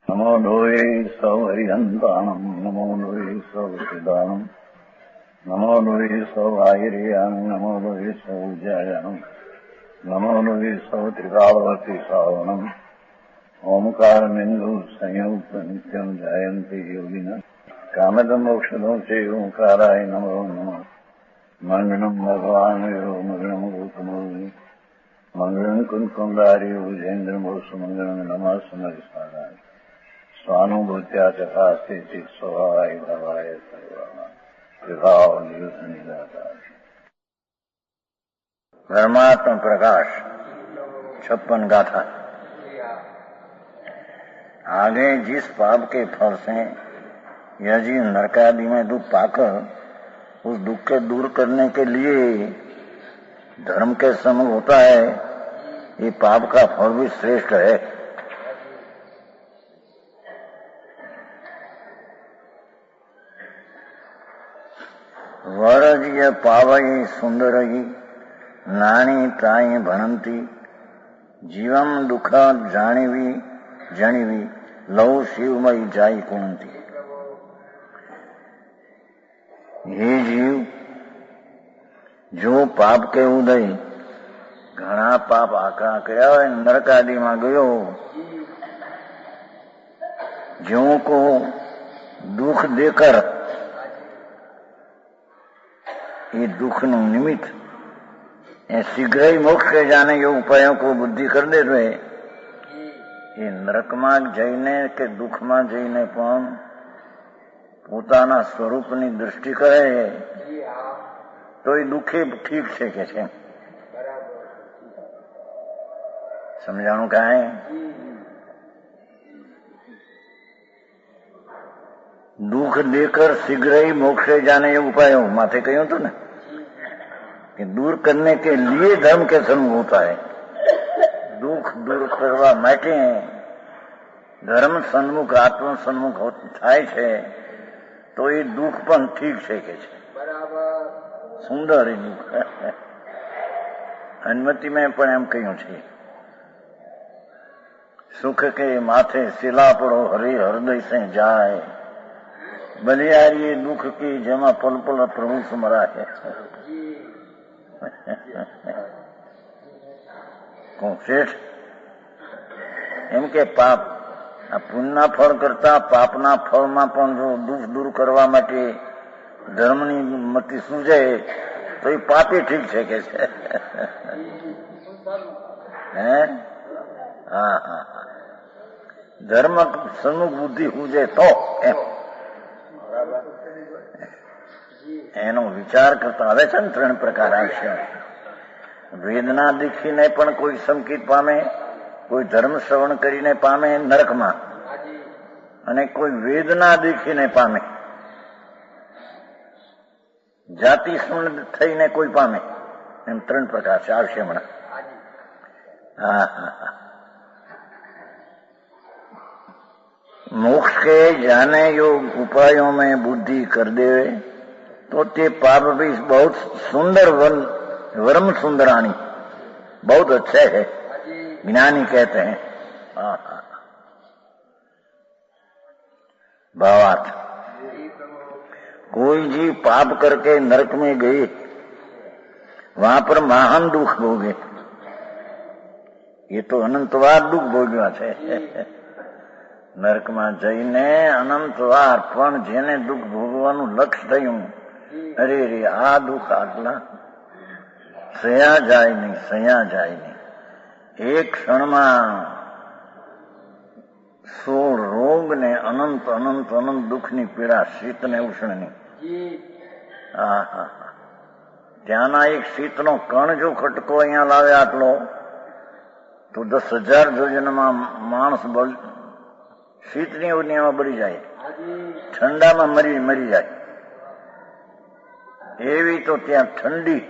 नमो लोये सौहरिहन्ताणम् नमो लोये सौहृदानम् नमो लोये सौभागिर्याम् नमो लोये सौजायाम् नमो लोये सौत्रिकावती सावनम् ओंकारमिन्दु संयुक्त नित्यम् जायन्ति योगिनः कामदमोक्षदो च ओंकाराय नमो नमः मङ्गलम् भगवान् यो मङ्गलम् गौतमोऽग्नि मङ्गलम् कुन्कुण्डारि भुजेन्द्रमो सुमङ्गलम् नमः समरिसाराय स्वानुभूत्या चकास्ते चित् स्वभावाय भवाय सर्वाणां प्रभाव निदाता परमात्मा प्रकाश 56 गाथा। आगे जिस पाप के फल से यह जीव नरकादि में दुख पाकर उस दुख के दूर करने के लिए धर्म के सम्मुख होता है, ये पाप का फल भी श्रेष्ठ है। वरजिय पावई सुंदरगी नानी ताई भणंती जीवम दुख जाणीवी जणीवी लव शिवमयी जाई कुणंती। हे जीव, जो पाप के उदय घना पाप आकड़ा કર્યા હોય નરકાદીમાં ગયો, जो को दुख देकर ये दुख નું નિમિત્ત એ શીઘ્ર ही મોક્ષ के जाने ये उपायों को बुद्धि कर दे रहे ये નરકમાં જઈને કે દુઃખમાં જઈને પણ પોતાના સ્વરૂપની દૃષ્ટિ કરે તો એ દુઃખે ઠીક છે કે છે। સમજાણું કાંઈ? दुख देकर शीघ्र ही मोक्ष जाने ये उपायों माथे कहूं तो ना कि दूर करने के लिए धर्म के सम्मुख होता है। दुख दूर करवा માટે ધર્મ સન્મુખ આત્મ સન્મુખ થાય છે તો એ દુઃખ પણ ઠીક છે કે છે, સુંદર એ દુઃખ। હનુમતી में પણ એમ કહ્યું છે, સુખ के माथे सिला पड़ो हरे हृदय से जाए बलियारी दुख की जमा पल पल प्रभु सुमरा है। શેઠ એમ કે પાપ આ પુણ્યના ફળ કરતા પાપના ફળમાં પણ જો દુઃખ દૂર કરવા માટે ધર્મની મતિ સૂજે તો એ પાપે ઠીક છે કે છે। હે હા હા ધર્મ સન્મુખ બુદ્ધિ સૂજે તો એમ એનો વિચાર કરતા આવે છે ને 3 પ્રકાર આવશે। વેદના દીખીને પણ કોઈ સંકિત પામે, કોઈ ધર્મ શ્રવણ કરીને પામે નરકમાં, અને કોઈ વેદના દીખીને પામે, જાતિ શૂન્ય થઈને કોઈ પામે, એમ 3 પ્રકાર છે, આવશે હમણાં। હા હા હા मोक्ष के जाने योग उपायों में बुद्धि कर देवे तो ते पाप भी बहुत सुंदर वर्म सुंदराणी बहुत अच्छे है, ज्ञानी कहते हैं। भावार्थ कोई जीव पाप करके नरक में गए, वहां पर महान दुख भोगे, ये तो अनंतवार दुख भोगवा है। નરકમાં જઈને અનંતવાર પણ જેને દુઃખ ભોગવાનું લક્ષ્ય થયું, અરે રે આ દુઃખ આટલા સહ્યા જાય નહીં। એક ક્ષણમાં 16 રોગ ને અનંત અનંત અનંત દુઃખની પીડા શીત ને ઉષ્ણની। ત્યાંના એક શીતનો કણ જો ખટકો અહીંયા લાવે આટલો તો 10,000 યોજનમાં માણસ શીતની અગ્નિમાં બળી જાય, ઠંડામાં મરી જાય, એવી તો ત્યાં ઠંડી।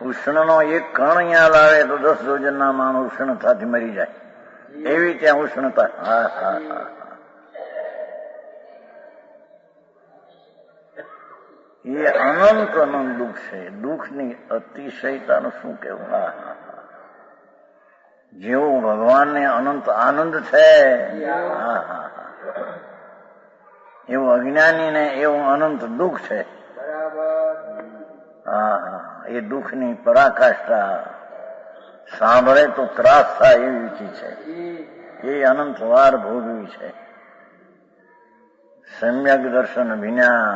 ઉષ્ણનો એક કણ અહીંયા લાવે તો 10 યોજનના માણસ ઉષ્ણતાથી મરી જાય, એવી ત્યાં ઉષ્ણતા। એ અનંત અનંત દુઃખ છે। દુઃખની અતિશયતાનું શું કહેવું? જેવું ભગવાનને અનંત આનંદ છે, એવું અજ્ઞાનીને એવું અનંત દુઃખ છે. એ દુઃખની પરાકાષ્ઠા સાંભળે તો ત્રાસ થાય એવી ચીજ છે. એ અનંત વાર ભોગવી છે. સમ્યક દર્શન વિના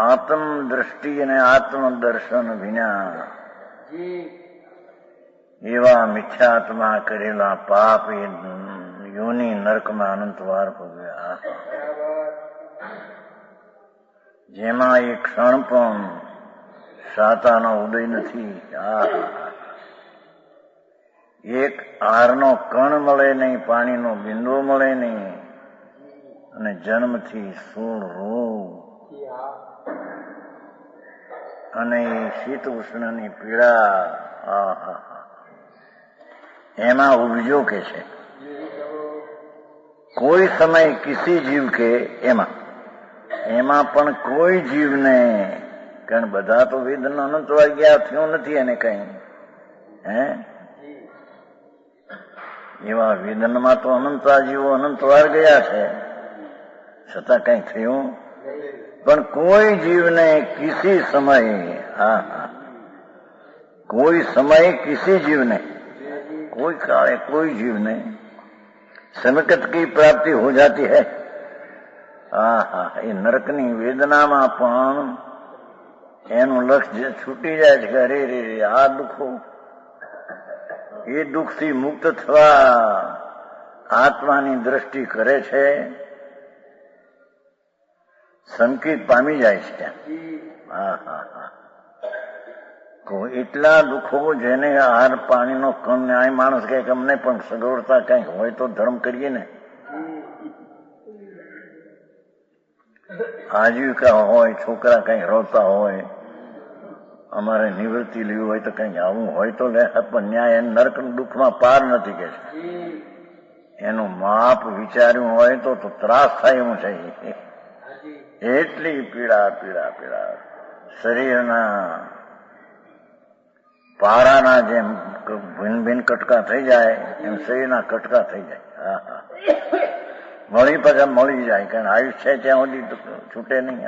આત્મ દ્રષ્ટિ અને આત્મ દર્શન વિના એવા મિથ્યાત્મા કરેલા પાપ એ યોની નરકમાં અનંત વાર ભોગવ્યા. જેમાં એક ક્ષણ પણ સાતાનો ઉદય નથી. એક આરનો કણ મળે નહીં, પાણીનો બિંદુ મળે નહીં, અને જન્મથી સૂળ રોગ અને શીત ઉષ્ણની પીડા એમાં ઉપજો કે છે. કોઈ સમય કિસી જીવ કે એમાં પણ કોઈ જીવને, કારણ બધા તો વેદના અનંત વાર ગયા, થયું નથી એને કઈ. એવા વેદનમાં તો અનંતા જીવો અનંત વાર ગયા છે, છતાં કઈ થયું પણ કોઈ જીવને કિસી સમય, કોઈ સમય કિસી જીવને, कोई काले कोई जीव नहीं समिकत की प्राप्ति हो जाती है. એ નરકની વેદનામાં પણ એનું લક્ષ્ય છૂટી જાય છે કે અરે રે આ દુઃખો, એ દુઃખથી મુક્ત થવા આત્માની દ્રષ્ટિ કરે છે, સંકેત પામી જાય છે ત્યાં. એટલા દુઃખો જેને આહાર પાણીનો કણ ન્યાય માણસ કે અમને પણ સગવડતા કંઈક હોય તો ધર્મ કરીએ ને, આજીવિકા હોય, છોકરા કંઈક રોતા હોય, અમારે નિવૃત્તિ લેવી હોય તો કંઈક આવું હોય તો લે, પણ ન્યાય નરક દુઃખમાં પાર નથી કે છે. એનું માપ વિચાર્યું હોય તો ત્રાસ થાય એવું છે. એટલી પીડા પીડા પીડા શરીરના પારાના જેમ ભિન્ન ભિન્ન કટકા થઈ જાય એમ શરીરના કટકા થઈ જાય. મળી પછી મળી જાય, કારણ આયુષ્ય ત્યાં સુધી છૂટે નહીં.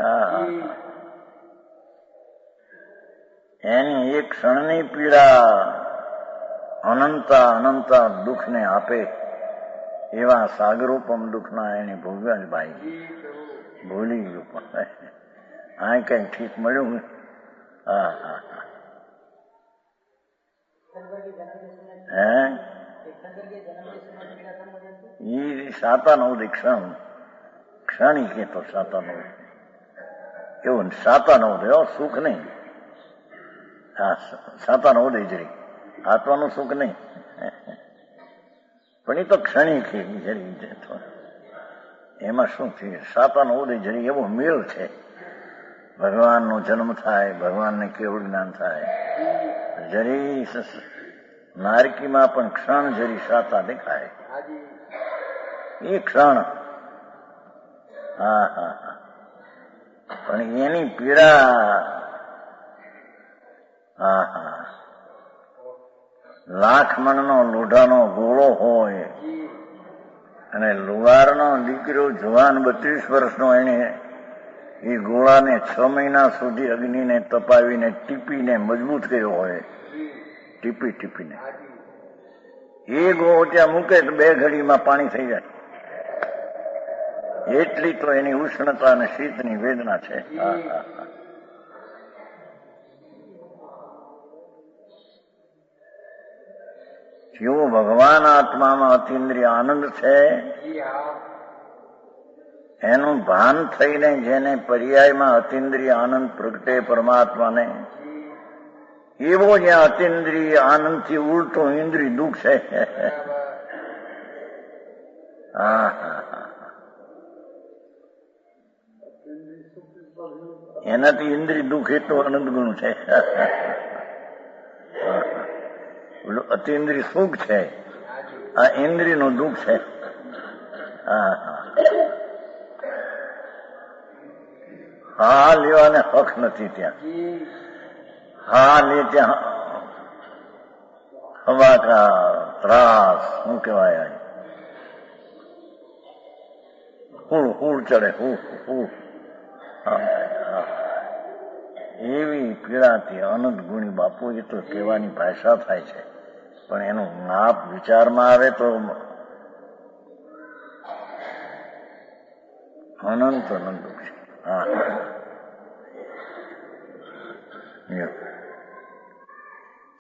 એની એક ક્ષણની પીડા અનંતા દુઃખને આપે એવા સાગરોપમ દુઃખના એને ભોગવ્યા ભાઈ. ભૂલી ગયું પણ આ કઈ ઠીક મળ્યું. સાતા નવદય ક્ષણી કે તો સાતા નવદય એવું સાતા નવદય સુખ નહીં. સાતા નવદય જરી આત્માનું સુખ નહીં, પણ એ તો ક્ષણી કે જરી એમાં શું થયું. સાતા નવદય જરી એવો મેળ છે. ભગવાનનો જન્મ થાય, ભગવાનને કેવળ જ્ઞાન થાય. જરી નારકીમાં પણ ક્ષણ જરી સાતા દેખાય. એ ક્ષણ પણ એની પીડા લાખ મણનો લોઢાનો ગોળો હોય અને લુહારનો દીકરો જુવાન 32 વર્ષનો, એને એ ગોળાને 6 મહિના સુધી અગ્નિને તપાવીને ટીપીને મજબૂત કર્યો હોય, ટીપીને એ ગોળો ત્યાં મૂકે તો 2 ઘડીમાં પાણી થઈ જાય. એટલી તો એની ઉષ્ણતા અને શીતની વેદના છે. જેવો ભગવાન આત્મામાં અતિન્દ્રિય આનંદ છે, એનું ભાન થઈને જેને પર્યાયમાં અતિન્દ્રિય આનંદ પ્રગટે પરમાત્માને, એવો જ્યાં અતિન્દ્રિય આનંદથી ઉલટો ઇન્દ્રિય દુઃખ છે. એનાથી ઇન્દ્રિય દુઃખ એટલું આનંદ ગુણ છે. અતિન્દ્રિય સુખ છે, આ ઇન્દ્રિયનું દુઃખ છે. હા લેવાને હક નથી ત્યાં. હા લે ત્યાં હવા કા ત્રાસ, શું કહેવાય, હુળ ચડે, એવી પીડાથી અનંત ગુણી બાપુ, એ તો કહેવાની ભાષા થાય છે, પણ એનું માપ વિચારમાં આવે તો અનંત દુઃખ છે. હા,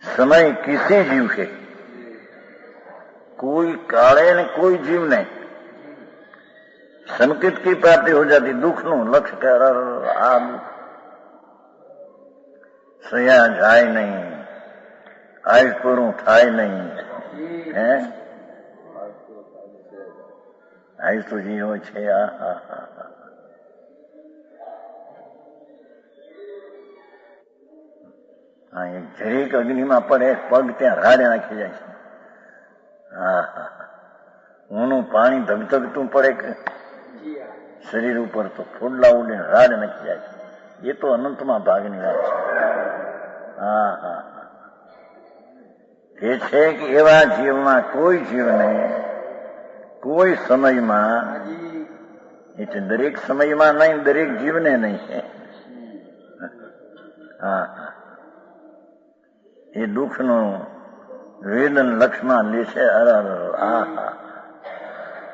समय किसी जीव के, कोई काले ने कोई जीव नहीं, संकेत की प्राप्ति हो जाती, दुख નું લક્ષ્ય કર આ સયા જાય નહીં, આયુષ પૂરું થાય નહીં, હે આયુષ તો જીવો છે. જરીક અગ્નિમાં પડે, પગ ત્યાં રાડે નાખી જાય છે. ઊનું પાણી ધગધગતું પડે કે શરીર ઉપર તો ફોડલા ઉડીને રાડ નાખી જાય છે. એ તો અનંતમાં ભાગની વાત છે. કે છે કે એવા જીવમાં કોઈ જીવને કોઈ સમયમાં, એટલે દરેક સમયમાં નહીં, દરેક જીવને નહીં. એ દુઃખનું વેદન લક્ષમાં લે છે.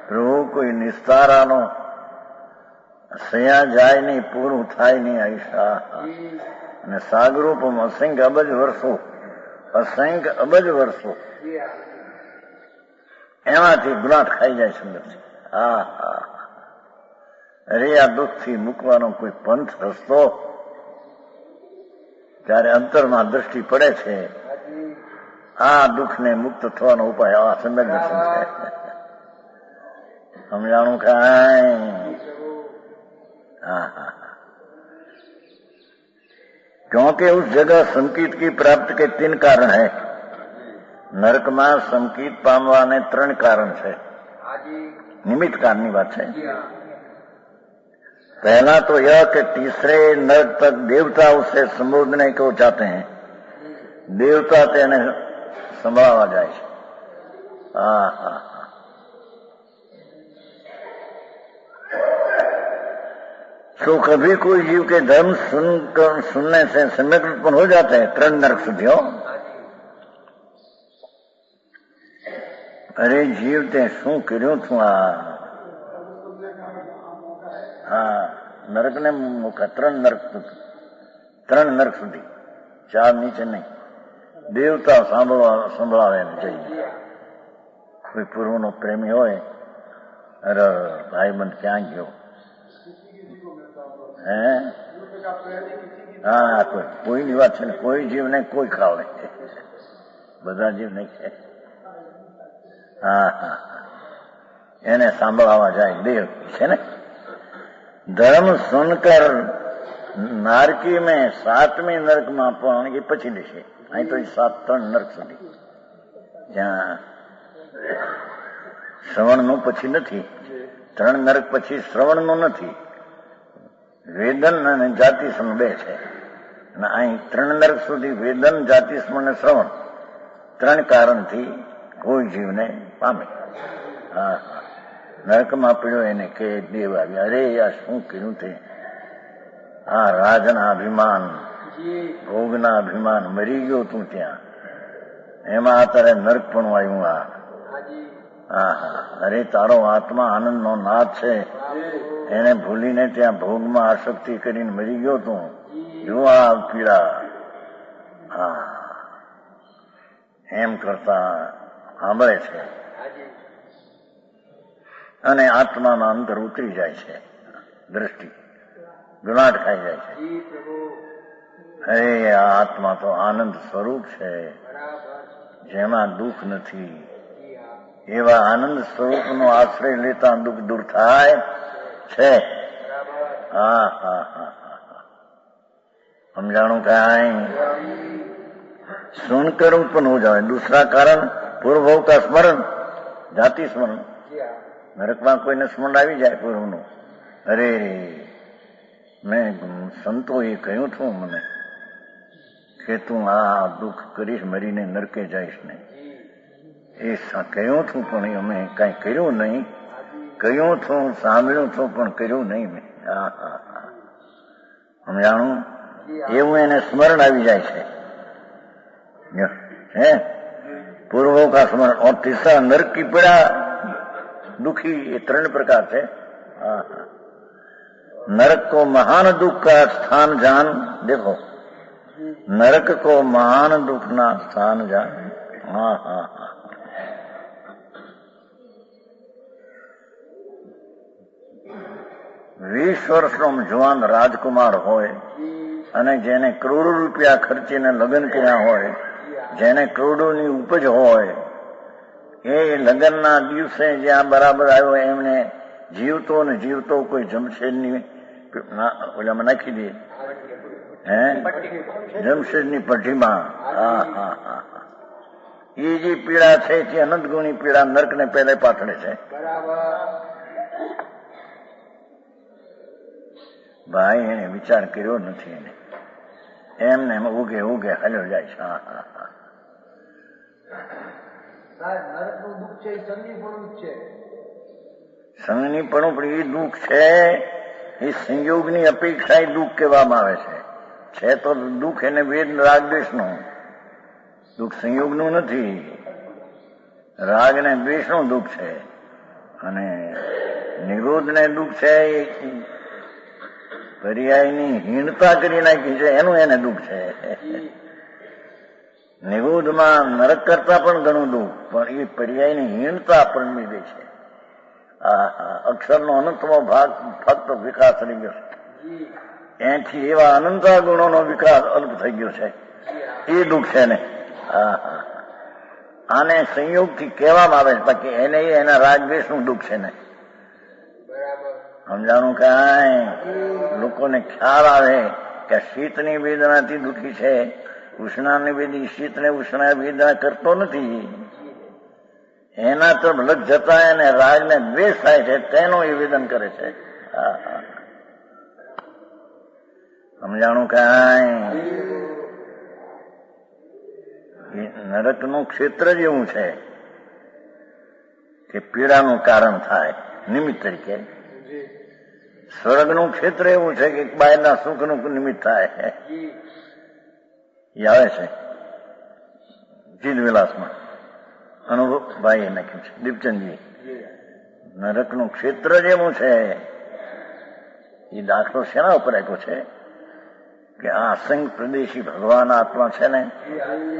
પ્રભુ કોઈ નિસ્તારાનો સયા જાય નહીં, પૂરું થાય નહીં આયુષા. અને સાગરૂપમ અસંખ્ય અબજ વર્ષો, અસંખ્ય અબજ વર્ષો એમાંથી ગુલાટ ખાઈ જાય સુંદરથી. અરે આ દુઃખથી મૂકવાનો કોઈ પંથ રસ્તો, ત્યારે અંતરમાં દ્રષ્ટિ પડે છે, આ દુઃખને મુક્ત થવાનો ઉપાય આ સમ્યક દર્શન છે. સમજાણું કાંઈ? क्योंकि उस जगह संकीत की प्राप्ति के 3 कारण है. નરકમાં સંકિત પામવાને 3 કારણ છે. નિમિત્ત કાળની વાત છે. पहला तो यह कि तीसरे नरक तक देवता उसे संबोधने को चाहते हैं, देवता તેને સંભળાવા જાય છે. तो कभी कोई जीव के धर्म सुनने से सम्यक उत्पन्न हो जाते हैं 3 नरक સુધી. અરે જીવ તે શું કર્યું તું? નરક ને મૂકા 3 નરક સુધી, 4 નીચે નહીં. દેવતા સંભળાવે જઈએ. કોઈ પૂર્વનો પ્રેમી હોય, અરે ભાઈબંધ ક્યાં ગયો? કોઈની વાત છે ને, કોઈ જીવ ને કોઈ ખાવે, બધા જીવ નહીં છે. એને સાંભળવા જાય દેવ છે ને. ધર્મ સુનકર નારકી મેં 7મી નરકમાં પણ એ પછી લેશે. અહીં તો 3 નરક સુધી, જ્યાં શ્રવણનું પછી નથી. 3 નરક પછી શ્રવણનું નથી, વેદન અને જાતિ સ્મરણ 2 છે. અને અહીં 3 નરક સુધી વેદન, જાતિ સ્મરણ અને શ્રવણ 3 કારણથી કોઈ જીવને પામે. નરકમાં પીડ્યો એને કે દેવ આવ્યા, અરે આ શું કર્યું તે? આ રાજના અભિમાન, ભોગના અભિમાન મરી ગયો તું ત્યાં, એમાં અત્યારે નરક પણ આવ્યું. અરે તારો આત્મા આનંદનો નાથ છે, એને ભૂલીને ત્યાં ભોગમાં આસક્તિ કરીને મરી ગયો તું. જો આ પીડા એમ કરતા સાંભળે છે અને આત્માના અંદર ઉતરી જાય છે. દ્રષ્ટિ ગુલાટ ખાઈ જાય છે. અરે આ આત્મા તો આનંદ સ્વરૂપ છે, જેમાં દુઃખ નથી. એવા આનંદ સ્વરૂપનો આશ્રય લેતા દુઃખ દૂર થાય છે. समझाणु क्या है? सुनकर उत्पन्न हो जाए। दूसरा कारण पूर्व भाव का स्मरण, जाति स्मरण। नरक में कोई ने स्मरण આવી જાય પૂર્વનું, અરે મેં સંતોએ કહ્યું હતું મને કે તું આ દુઃખ કરીશ, મરીને નરકે જઈશ ને. એ કહ્યું છું પણ અમે કઈ કર્યું નહીં. કહ્યું છું, સાંભળ્યું છું પણ કર્યું નહીં મેં. સમજાણું? એવું એને સ્મરણ આવી જાય છે. હે પૂર્વો કા स्मरण और तीसरा नरक की पीड़ा दुखी, ये 3 प्रकार से. नरक को महान दुख का स्थान जान. देखो, नरक को महान दुख ना स्थान जान. 20 વર્ષનો જુવાન રાજકુમાર હોય અને જેને કરોડો રૂપિયા ખર્ચીને લગ્ન કર્યા હોય, જેને કરોડોની ઉપજ હોય, એ લગ્નના દિવસે જ્યાં બરાબર આવ્યો એમને જીવતો ને જીવતો કોઈ જમશેદની ઓલામાં નાખી દે. હે જમશેદની પટ્ટીમાં. એ જે પીડા છે તે અનંત ગુણી પીડા નરકને પહેલે પાથરે છે. ભાઈ એને વિચાર કર્યો નથી. એને એમને ઉગે ઉગે હાલ્યો જાય છે. સંગનીપણું પણ એ દુઃખ છે. એ સંયોગની અપેક્ષા એ દુઃખ કહેવામાં આવે છે. તો દુઃખ એને વેદ રાગ દ્વેષનું દુઃખ, સંયોગનું નથી. રાગ ને દ્વેષનું દુઃખ છે. અને નિરોધ ને દુઃખ છે એ પર્યાયની હીણતા કરી નાખી છે, એનું એને દુઃખ છે. નિરોધમાં નરક કરતા પણ ઘણું દુઃખ, પણ એ પર્યાયની હીણતા પરમી દે છે. અક્ષરનો અનંતમો ભાગ ફક્ત વિકાસ થઈ ગયો છે. એથી એવા અનંતા ગુણોનો વિકાસ અલ્પ થઈ ગયો છે. એ દુઃખ છે ને. આને સંયોગથી કહેવામાં આવે છે, બાકી એને એના રાગદ્વેષનું દુઃખ છે ને. સમજાણું? કાંઈ લોકોને ખ્યાલ આવે કે શીતની વેદનાથી દુઃખી છે, ઉષ્ણાની વેદી શીતને ઉષ્ણા વેદના કરતો નથી. એના તો લગ જતા એને રાગને દ્વેષ થાય છે, તેનું એ વેદન કરે છે. સમજાણું? કાંઈ નરકનું ક્ષેત્ર જ એવું છે કે પીડાનું કારણ થાય નિમિત્ત તરીકે. સ્વર્ગનું ક્ષેત્ર એવું છે કે બહારના સુખનું નિમિત્ત થાય. એ આવે છે ચિદ વિલાસમાં. અનુભવ ભાઈએ નાખ્યું છે, દીપચંદજી. નરકનું ક્ષેત્ર જ એવું છે. એ દાખલો શેના ઉપર આપ્યો છે કે આ અસંખ્ય પ્રદેશી ભગવાન આત્મા છે ને,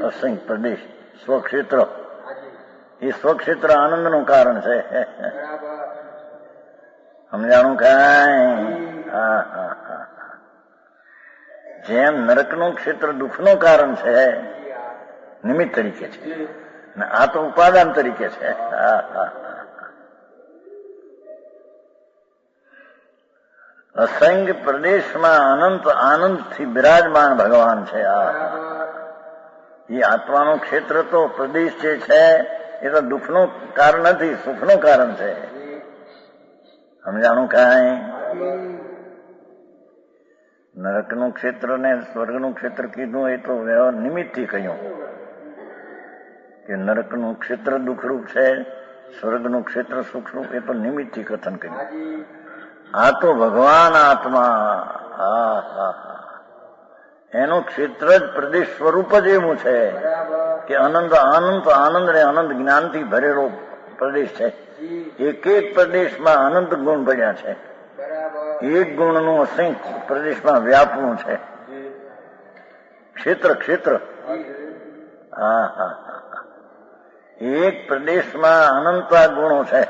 અસંખ્ય પ્રદેશ સ્વક્ષેત્ર. એ સ્વક્ષેત્ર આનંદનું કારણ છે. સમજાણું? કાંઈ જેમ નરકનું ક્ષેત્ર દુઃખનું કારણ છે, નિમિત્ત તરીકે છે, ને આ તો ઉપાદાન તરીકે છે. અસંખ્ય પ્રદેશમાં અનંત આનંદથી બિરાજમાન ભગવાન છે. એ આત્માનું ક્ષેત્ર તો પ્રદેશ જે છે એ તો દુઃખનું કારણ નથી, સુખનું કારણ છે. સમજાણું? કાંઈ નરકનું ક્ષેત્ર ને સ્વર્ગનું ક્ષેત્ર કીધું એ તો નિમિત્તથી કહ્યું કે નરકનું ક્ષેત્ર દુઃખરૂપ છે, સ્વર્ગનું ક્ષેત્ર સુખરૂપ, એ તો નિમિત્તથી કથન કર્યું. આ તો ભગવાન આત્મા, એનું ક્ષેત્ર જ પ્રદેશ સ્વરૂપ જ એવું છે કે અનંત આનંદ આનંદ ને અનંત જ્ઞાનથી ભરેલો પ્રદેશ છે. એક એક પ્રદેશમાં અનંત ગુણ પડ્યા છે. એક ગુણનું અસંખ્ય પ્રદેશમાં વ્યાપવું છે. ક્ષેત્ર ક્ષેત્ર. એક પ્રદેશમાં અનંતા ગુણો છે,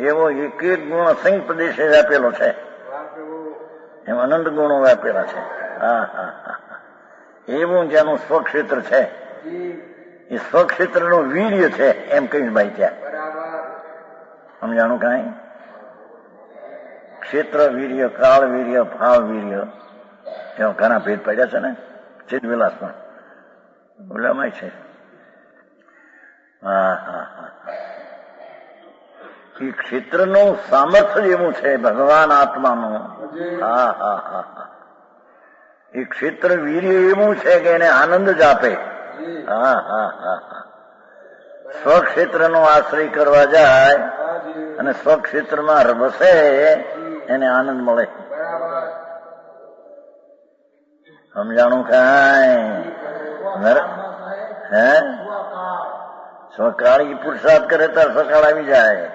એવો એક એક ગુણ અસંખ્ય પ્રદેશે વ્યાપેલો છે. એમ અનંત ગુણો વ્યાપેલા છે. એવું જેનું સ્વક્ષેત્ર છે, એ સ્વક્ષેત્રનું વીર્ય છે એમ કહીશ ભાઈ ત્યાં. સમજાણું? કાંઈ ક્ષેત્ર વીર્ય, કાળ વીર્ય, ભાવ વીર્ય, એવા ઘણા ભેદ પડ્યા છે ને ચિદ વિલાસમાં. બોલામાં છે. એ ક્ષેત્રનું સામર્થ્ય એવું છે ભગવાન આત્માનું. એ ક્ષેત્ર વીર્ય એવું છે કે એને આનંદ જ આપે. હા હા હા હા. સ્વક્ષેત્રનો આશ્રય કરવા જાય અને સ્વક્ષેત્રમાં વસે એને આનંદ મળે. સમજાણું કાંઈ? હે સ્વકાળી પુરુષાર્થ કરે તો સકાળ આવી જાય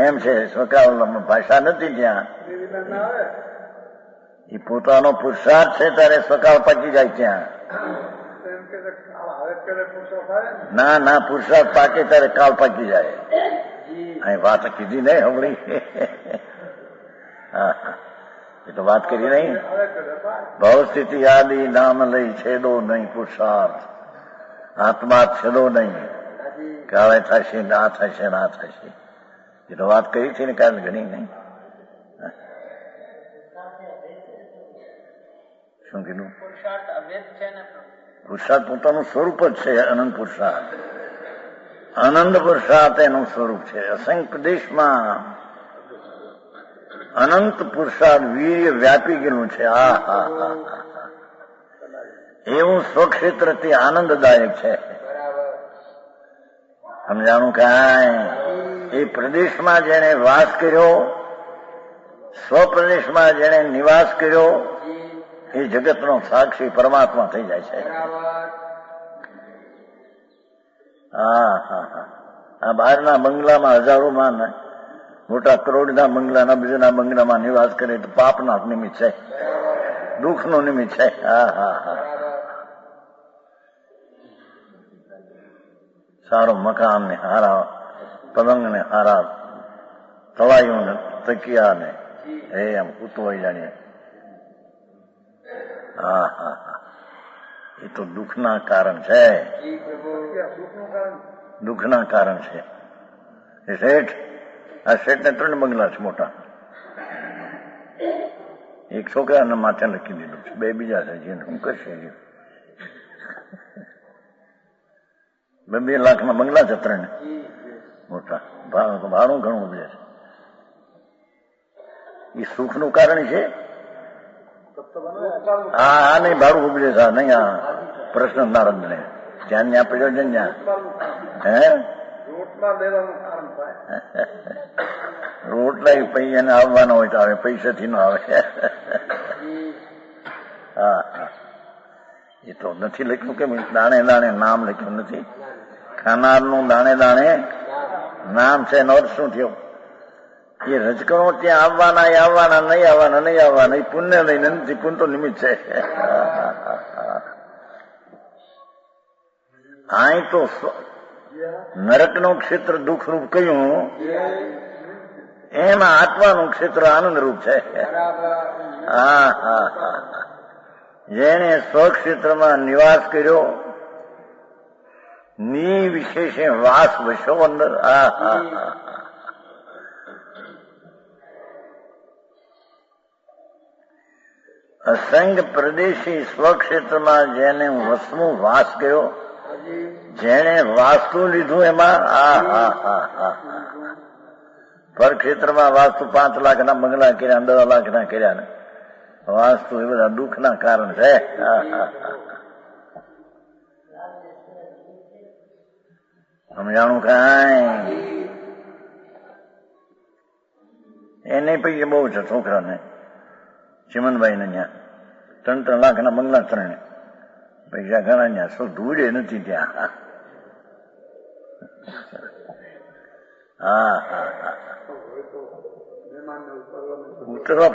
એમ છે. સકાળ ભાષા નથી ત્યાં. એ પોતાનો પુરુષાર્થ છે ત્યારે સકાળ પાકી જાય ત્યાં. ના ના, પુરુષાર્થ પાકે ત્યારે કાળ પાકી જાય. અહીં વાત કીધી નહીં હમણી? હા હા, એ તો વાત કરી નહીં. ભાવ સ્થિતિ આદિ નામ લઈ છેદો નહીં પુરુષાર્થ. આત્મા છેદો નહીં. કાળે થશે ના થશે ના થશે. એ તો વાત કરી છે ને કાલે ઘણી નહીં. શું કીધું? પુરુષાર્થ પોતાનું સ્વરૂપ જ છે. અનંત પુરુષાર્થ, અનંત પુરુષાર્થ એનું સ્વરૂપ છે. અસંખ્ય દેશમાં અનંત પુરુષાર્થ વીર્ય વ્યાપી ગયેલું છે. આ હા હા હા, એવું સ્વક્ષેત્રથી આનંદદાયક છે. સમજાણું કાંઈ? એ પ્રદેશમાં જેને વાસ કર્યો, સ્વપ્રદેશમાં જેને નિવાસ કર્યો, એ જગતનો સાક્ષી પરમાત્મા થઈ જાય છે. હા હા હા. આ બહારના બંગલામાં હજારોમાં મોટા કરોડના બંગલાના બીજાના બંગલામાં નિવાસ કરે તો પાપના નિમિત્ત છે, દુઃખનું નિમિત્ત છે. હા હા હા. સારો મકાન ને હારા પલંગ ને હારા તળાઈઓ ને તકિયા ને એમ ઉતવાઈ જાણીએ. હા હા હા. એ તો દુઃખના કારણ છે. દુઃખના કારણ છે. એ શેઠ, આ શેઠને 3 બંગલા છે મોટા. એક છોકરાને માથે લખી દીધું છે, 2 બીજા છે. જેને હું કરશે 2 લાખના બંગલા છે 3 મોટા. ભાડું ઘણું ઉભે છે. એ સુખનું કારણ છે. હા નહીં, ભાડું ઉભે છે નહીં. આ પ્રશ્ન નારદ ને ત્યાં ત્યાં પડ્યો છે ત્યાં. હે રોટલા પૈસાને આવવાના હોય તો આવે, પૈસાથી ન આવે. હા હા. એ તો નથી લખ્યું કે દાણે દાણે નામ લખ્યું નથી. ખાનારનું દાણે દાણે નામ છે. એનો અર્થ શું થયો? એ રજકણો ત્યાં આવવાના, એ આવવાના, નહીં આવવાના, નહીં આવવાના. એ પુણ્ય લઈને નથી. પુણ્ય તો નિમિત્ત છે. આ તો નરકનું ક્ષેત્ર દુઃખરૂપ કહ્યું, એમાં આત્માનું ક્ષેત્ર આનંદરૂપ છે. હા હા હા. જેને સ્વક્ષેત્રમાં નિવાસ કર્યો, નિવિશેષે વાસ વશો અંદર. હા હા હા. અસંગ પ્રદેશી સ્વક્ષેત્રમાં જેને વસમું વાસ કર્યો, જેને વાસ્તુ લીધું એમાં. હા હા હા હા. પરક્ષેત્રમાં વાસ્તુ 5 લાખના બંગલા કર્યા, 10 લાખના કર્યા ને વાસ્તુ, એ બધા દુઃખના કારણ છે. હા હા હા. સમજાણું કાંઈ? એને પૈસે બહુ છે છોકરાને, ચિમનભાઈ ને ત્યાં 3 લાખના બંગલા 3. પૈસા ઘણા ત્યાં. શું ધૂળે નથી ત્યાં. હા હા હા. ઉતરવા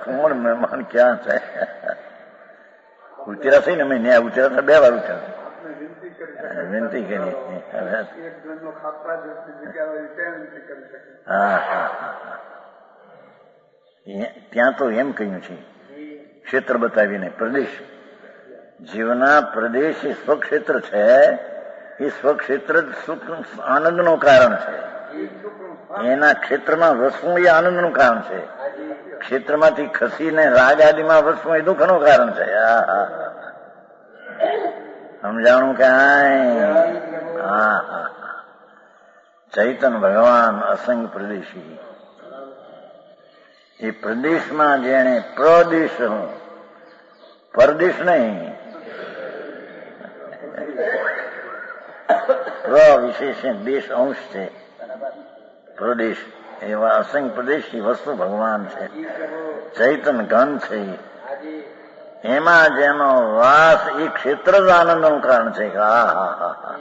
કોણ મહેમાન ક્યાં છે? ઉતર્યા છે ને અમે ત્યાં ઉતર્યા 2 વાર ઉતર્યા. વિનંતી કરી. હા હા હા. ત્યાં તો એમ કહ્યું છે, ક્ષેત્ર બતાવીને પ્રદેશ, જીવના પ્રદેશ એ સ્વક્ષેત્ર છે. એ સ્વક્ષેત્ર સુખ આનંદનું કારણ છે. એના ક્ષેત્રમાં વસવું એ આનંદનું કારણ છે. ક્ષેત્રમાંથી ખસીને રાગ આદિમાં વસવું એ દુઃખનું કારણ છે. હા હા. સમજાણું કાંઈ? હા હા. ચૈતન્ય ભગવાન અસંગ પ્રદેશી, એ પ્રદેશમાં જેને પ્રદેશ પરદેશ નહીં, વિશેષ દેશ અંશ છે. પ્રદેશ એવા અસંખ્ય પ્રદેશની વસ્તુ ભગવાન છે, ચૈતન ઘન છે. એમાં જેનો વાસ એ ક્ષેત્ર જ આનંદનું કારણ છે. હા હા હા હા.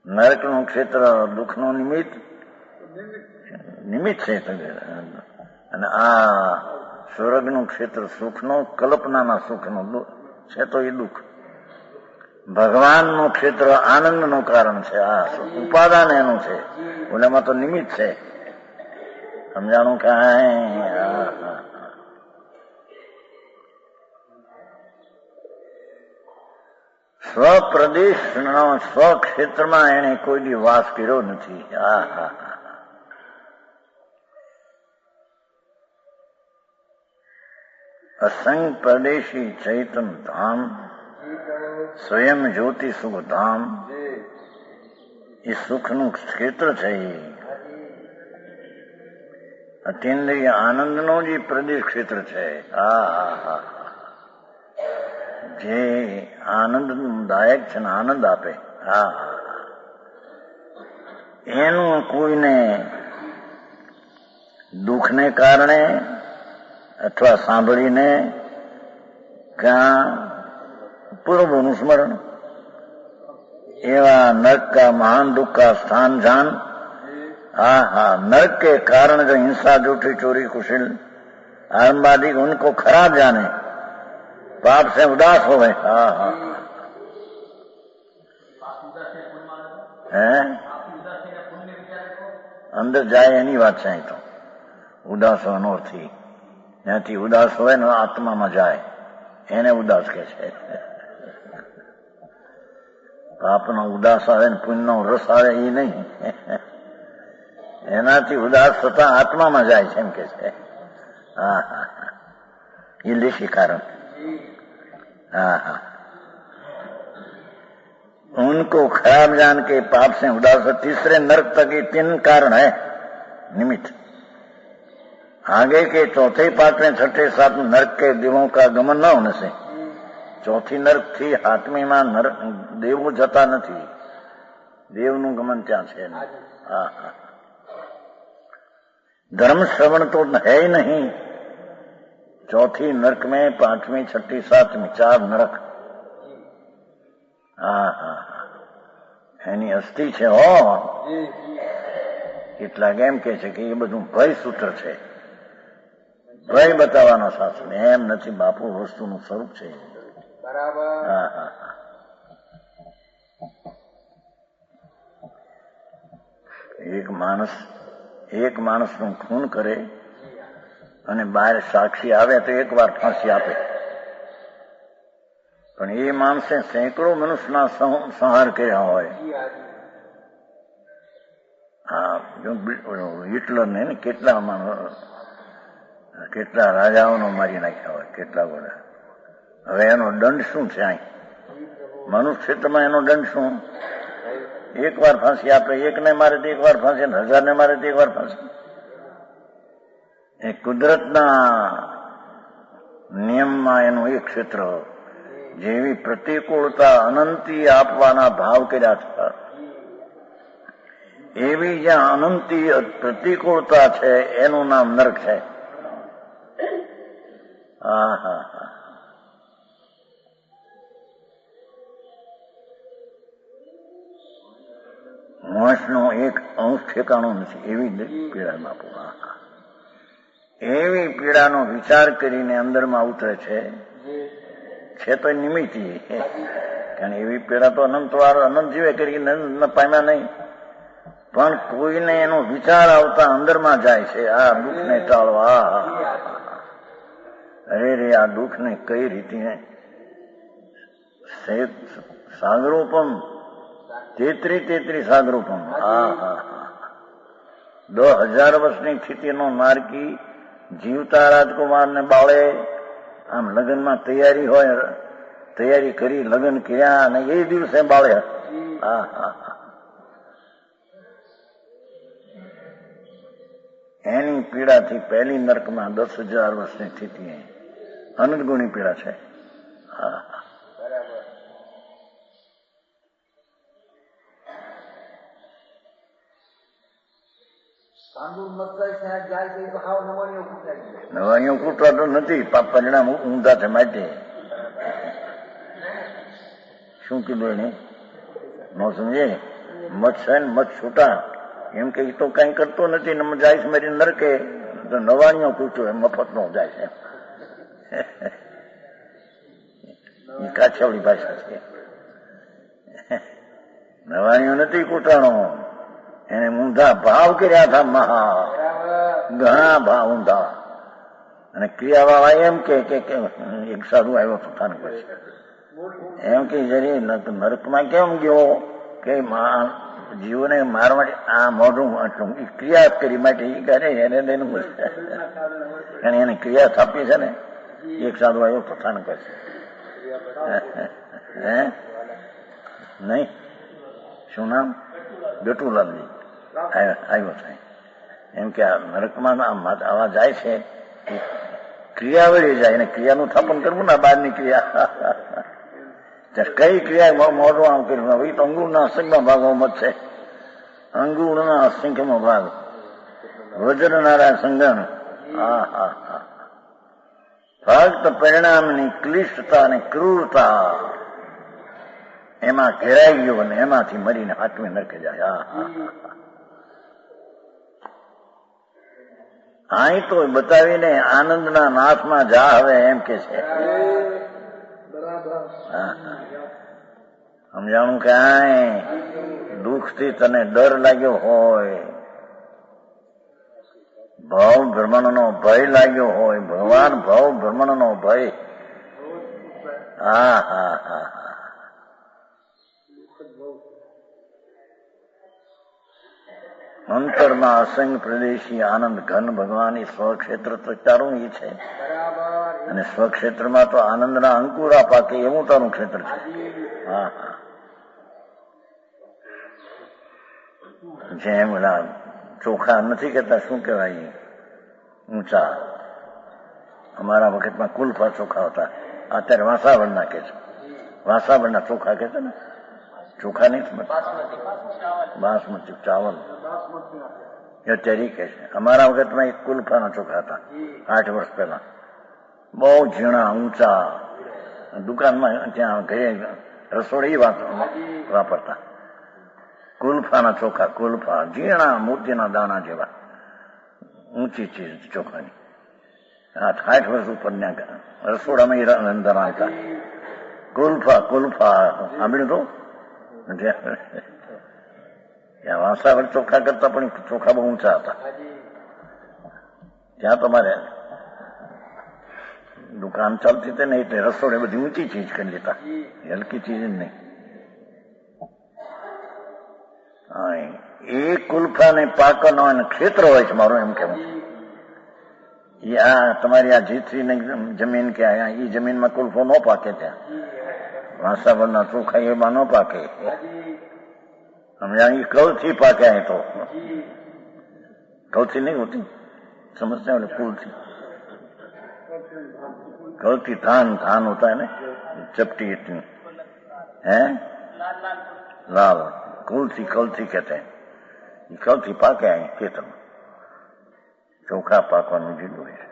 નરકનું ક્ષેત્ર દુઃખનું નિમિત્ત છે, અને આ સ્વર્ગનું ક્ષેત્ર સુખનો, કલ્પનાના સુખનું છે, તો એ દુઃખ. ભગવાનનું ક્ષેત્ર આનંદનું કારણ છે. આ ઉપાદાન એનું છે, ઓલામાં તો નિમિત્ત છે. સમજાણું કાંઈ? સ્વપ્રદેશનો સ્વક્ષેત્રમાં એને કોઈ દી વાસ કર્યો નથી. અસંગ પ્રદેશી ચૈતન ધામ, સ્વયં જ્યોતિ સુખ ધામ, એ સુખનું ક્ષેત્ર છે. અતિન્દ્રિય આનંદનો જે પ્રદેશ ક્ષેત્ર છે, જે આનંદદાયક છે ને આનંદ આપે, એનું કોઈને દુઃખને કારણે અથવા સાંભળીને ક્યાં પૂર્વનું સ્મરણ, एवं नरक का महान दुख का स्थान जान। नरक के कारण जो हिंसा, झूठी, चोरी, कुशिल, आरंबादी उनको खराब जाने, पाप से उदास हो गए। અંદર જાય એની વાત છે. તો ઉદાસ હોવાનો થી ત્યાંથી ઉદાસ હોય ને આત્મામાં જાય એને ઉદાસ કે છે. પાપનો ઉદાસ આવે ને પુણ્યનો રસ આવે એ નહીં, એનાથી ઉદાસ થતા આત્મામાં જાય છે એમ કે છે. ये लेशी कारण। उनको खराब जान के पाप से उदास, तीसरे नरक तक ये 3 कारण है निमित्त। आगे के चौथे, पांचवें, छठे, सातवें नरक के देवों का गमन न होने से, चौथी नरक थी हाथमी में नरक देवो जता नहीं, देवનું ગમન ત્યાં છે. धर्म श्रवण तो है ही नहीं। चौथी नरक में, पांचवी, छठी, सातवीं 4 नरक। એની અસ્થિ છે. કેટલાક એમ કે છે કે એ બધું ભય સૂત્ર છે, ભય બતાવવાનો શાસ્ત્ર. એમ નથી બાપુ, વસ્તુનું સ્વરૂપ છે. એક માણસનું ખૂન કરે અને બહાર સાક્ષી આવે તો 1 વાર ફાંસી આપે, પણ એ માણસે સેંકડો મનુષ્યના સંહાર કર્યા હોય. હિટલર ને કેટલા રાજાઓનો મારી નાખ્યા હોય, કેટલા બધા. હવે એનો દંડ શું છે? મનુષ્ય ક્ષેત્રમાં એનો દંડ શું? 1 વાર ફાંસી આપે, 1 ને મારે તો 1 વાર ફાંસી, 1000 ને મારે તો 1 વાર ફાંસી. એ કુદરતના નિયમમાં એનું એક ક્ષેત્ર, જેવી પ્રતિકૂળતા અનંતી આપવાના ભાવ કર્યા હતા, એવી જ્યાં અનંતી પ્રતિકૂળતા છે એનું નામ નરક છે. મોક્ષનો એક અંશ ઠેકાણો નથી, એવી પીડા બાપુ. એવી પીડાનો વિચાર કરીને અંદરમાં ઉતરે છે તો નિમિત્તી. કારણ એવી પીડા તો અનંતવાર અનંત જીવે કરી પામ્યા નહીં, પણ કોઈને એનો વિચાર આવતા અંદરમાં જાય છે. આ દુઃખને ટાળવા, અરે રે, આ દુઃખને કઈ રીતે સાગરોપમ, 33 સાગરોપમ. 10,000 વર્ષની સ્થિતિનો નારકી જીવતા રાજકુમારને બાળે, આમ લગ્નમાં તૈયારી હોય, તૈયારી કરી લગ્ન કર્યા અને એ દિવસે બાળે. એની પીડાથી પહેલી નરકમાં 10,000 વર્ષની સ્થિતિ અનંત ગુણી પીડા છે. હા, નવાણીઓ કૂટવા તો નથી, પરિણામ ઊંધા છે માટે. શું કીધું એને ન સમજે? મત છે ને મત છૂટા, એમ કે તો કઈ કરતો નથી ને જાય મારી નરકે, તો નવાણીઓ કૂટો એમ મફત નો જાય છે. એ કાછાવડી ભાષા છે. નવાણીઓ નથી કૂટાણો, એને ઊંધા ભાવ કર્યા હતા, મહા ઘણા ભાવ ઊંધા. અને ક્રિયાવાળા એમ કે એક સાધુ આવ્યો પોતાનું પછી એમ કે જરી નરકમાં કેમ ગયો કે જીવોને મારવા માટે આ મોઢું ક્રિયા કરી માટે એ કરે એને લઈને અને એને ક્રિયા થાપી છે ને. એક સાધુ આવ્યો પોતાનું પછી હે નહીં, શું નામ? ગટુલાલજી આવ્યો છે. એમ કે આ નરકમાં આવા જાય છે, ક્રિયા વળી જાય ને ક્રિયાનું સ્થાપન કરવું ને બહારની ક્રિયા. કઈ ક્રિયા મોઢું આમ કર્યું? એ તો અંગુળના અસંખ્યમાં ભાગો મત છે. અંગુળના અસંખ્યમાં ભાગ વજ્રનારા સંગણ. હા હા હા, ફક્ત પરિણામની ક્લિષ્ટતા અને ક્રૂરતા એમાં ઘેરાઈ ગયો અને એમાંથી મરીને આત્મી નરકે જાય. અહીં તો બતાવીને આનંદના નાથમાં જા હવે એમ કે છે. સમજાણું કે દુઃખથી તને ડર લાગ્યો હોય, ભાવ ભ્રમણનો ભય લાગ્યો હોય, ભગવાન ભાવ ભ્રમણનો ભય. હા હા હા, અંતરમાં અસંગ પ્રદેશી આનંદ ઘન ભગવાન એ સ્વક્ષેત્ર તો તારું એ છે. અને સ્વક્ષેત્રમાં તો આનંદના અંકુરા પાકે એવું તારું ક્ષેત્ર છે. હા હા, જેમ ચોખા નથી કેતા, શું કહેવાય ઊંચા. અમારા વખતમાં કુલફા ચોખા હતા, અત્યારે વાસાવડના કે છે. વાસાવડના ચોખા કે છે ને, ચોખા નહીં બાસમતી ચાવલ અત્યારે કે છે. અમારા વખતમાં એક કુલફાના ચોખા હતા 8 વર્ષ પહેલા, બહુ ઝીણા ઊંચા. દુકાનમાં ત્યાં ઘરે રસોડી વાપરતા કુલફાના ચોખા. કુલફા ઝીણા મોતીના દાણા જેવા, ઊંચી ચીજ ચોખાની. 60 વર્ષ ઉપર રસોડામાં અંદર આવતા કુલફા. કુલફા સાંભળ્યું તો? ત્યાં વાસાવડ ચોખા કરતા પણ ચોખા બહુ ઊંચા હતા. ત્યાં તમારે દુકાન ચાલતી હતી ને એટલે રસોડે બધી ઊંચી ચીજ કરી લેતા, હલકી ચીજ જ નહીં. એ કુલ્ફાને પાકનો ક્ષેત્ર હોય છે મારું એમ કેવું. એ આ તમારી આ જીથરીની જમીન કે એ જમીનમાં કુલ્ફો ન પાકે, ત્યાં વાસાવડના ચોખા એમાં ન પાકે. સમજા? એ કૌથી પાકે. તો કૌથી નહીં હોતી, સમજતા ને? ફૂલથી कौथी धान धान होता है ना, चपटी इतनी है, लाल कुलथी कौथी कहते हैं. ये कौथी पाके आए खेत में, ચોખા પાકવાનું જીલું છે.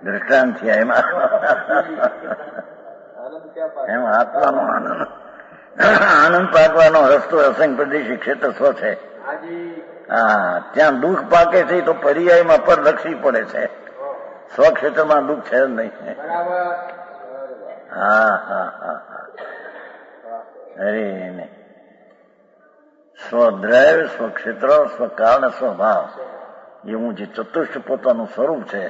દ્રષ્ટાંત થયા એમાં. એમાં આત્માનો આનંદ પાકવાનો રસ્તો અસંગ પ્રદેશી ક્ષેત્ર સ્વ છે. હા, ત્યાં દુઃખ પાકે છે તો પર્યાયમાં પર લક્ષી પડે છે. સ્વક્ષેત્રમાં દુઃખ છે જ નહીં. હા હા હા હા, અરે નહીં. સ્વદ્રવ્ય, સ્વક્ષેત્ર, સ્વકાળ, સ્વભાવ, એવું જે ચતુષ્ટ પોતાનું સ્વરૂપ છે.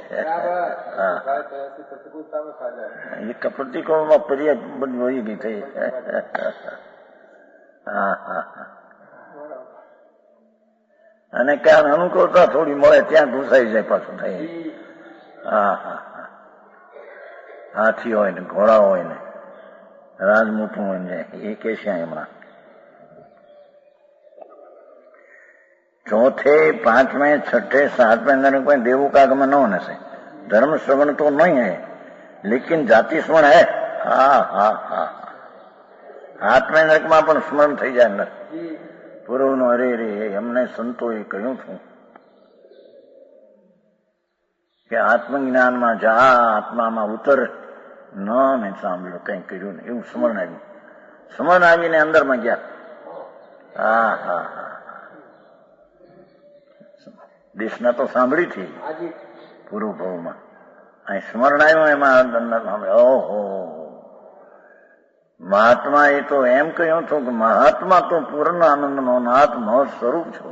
એ પ્રતિકોણમાં પર્યાય બધી વહી ગઈ થઈ. હા હા હા, અને ક્યાં અનુકૂળતા થોડી મળે ત્યાં ઘૂસાઈ જાય પાછું થઈ. હા હા હા, હાથી હોય ને ઘોડા હોય ને રાજમૂઠું હોય ને એ કે છે હમણાં. चौथे, पांचवें, छठे, सातवें नरक में देवों का आगमन न होने से धर्म श्रवण तो नहीं है, लेकिन जाति स्मरण है। હા હા હા, આત્મે નરકમાં પણ સ્મરણ થઈ જાય અંદર પૂર્વનું, અરે રે એમને સંતોએ કહ્યું છું કે આત્મજ્ઞાનમાં જા, આત્મામાં ઉતર, ન મેં સાંભળ્યું, કંઈ કર્યું નહીં, એવું સ્મરણ આવ્યું. સ્મરણ આવીને અંદરમાં ગયા. હા હા હા, દેશના તો સાંભળી હતી પૂર્વ ભાવમાં, અહીં સ્મરણ આવ્યું, એમાં અંદર સાંભળ્યું. ઓહો, મહાત્મા એ તો એમ કહ્યું છું કે મહાત્મા તો પૂર્ણ આનંદનો નાથ મહો સ્વરૂપ છો,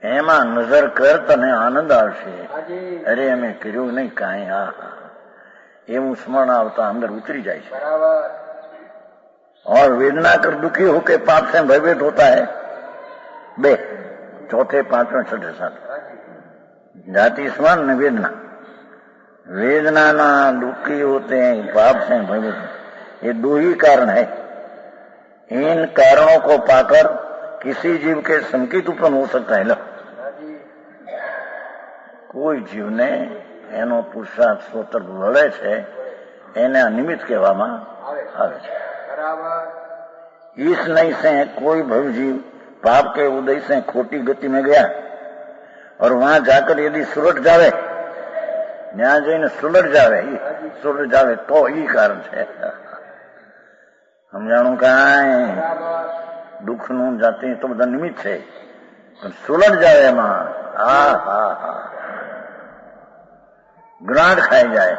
એમાં નજર કર તને આનંદ આવશે. અરે અમે કર્યું નહીં કાંઈ. હા હા, એવું સ્મરણ આવતા અંદર ઉતરી જાય છે. और वेदना कर दुखी होके पाप से भयभीत होता है. बे चौथे, पांचवें, छठे, सात जाति स्मरण न वेदना. वेदना ना दुखी होते हैं, पाप से भयभीत, ये दो ही कारण है. इन कारणों को पाकर किसी जीव के संकित उत्पन्न हो सकता है. કોઈ જીવને એનો પુરુષાર્થ સ્વતર વળે છે એને અનિમિત કહેવામાં આવે છે. इस नई से कोई भवजीव पाप के उदय से खोटी गति में गया और वहां जाकर यदि सुलट जावे, न्याय जઈને સુલટ જાવે તો એ કારણ છે. સમજાણું કાંઈ? દુઃખનું જાતિ તો બધા નિમિત્ત છે, પણ સુલટ જાવે એમાં હા હા હા, ગ્રાંટ ખાઈ જાય.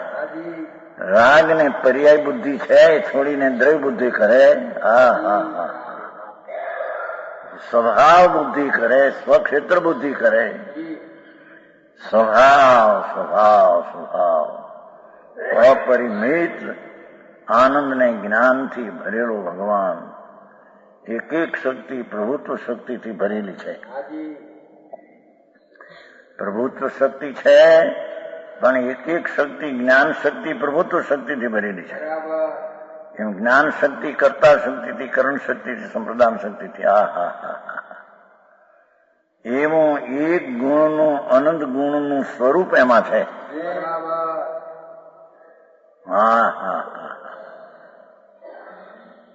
રાગ ને પર્યાય બુદ્ધિ છે છોડીને દ્રવ્ય બુદ્ધિ કરે. હા હા હા, સ્વભાવ બુદ્ધિ કરે, સ્વક્ષેત્ર બુદ્ધિ કરે. સ્વભાવ સ્વભાવ સ્વભાવ અપરિમિત આનંદ ને જ્ઞાનથી ભરેલો ભગવાન, એક એક શક્તિ પ્રભુત્વ શક્તિથી ભરેલી છે. પ્રભુત્વ શક્તિ છે, પણ એક એક શક્તિ જ્ઞાન શક્તિ પ્રભુત્વ શક્તિથી ભરેલી છે. એમ જ્ઞાન શક્તિ કર્તા શક્તિથી, કરણ શક્તિથી, સંપ્રદાન શક્તિથી. હા હા હા હા, એવું એક ગુણનું અનંત ગુણનું સ્વરૂપ એમાં છે. હા હા હા,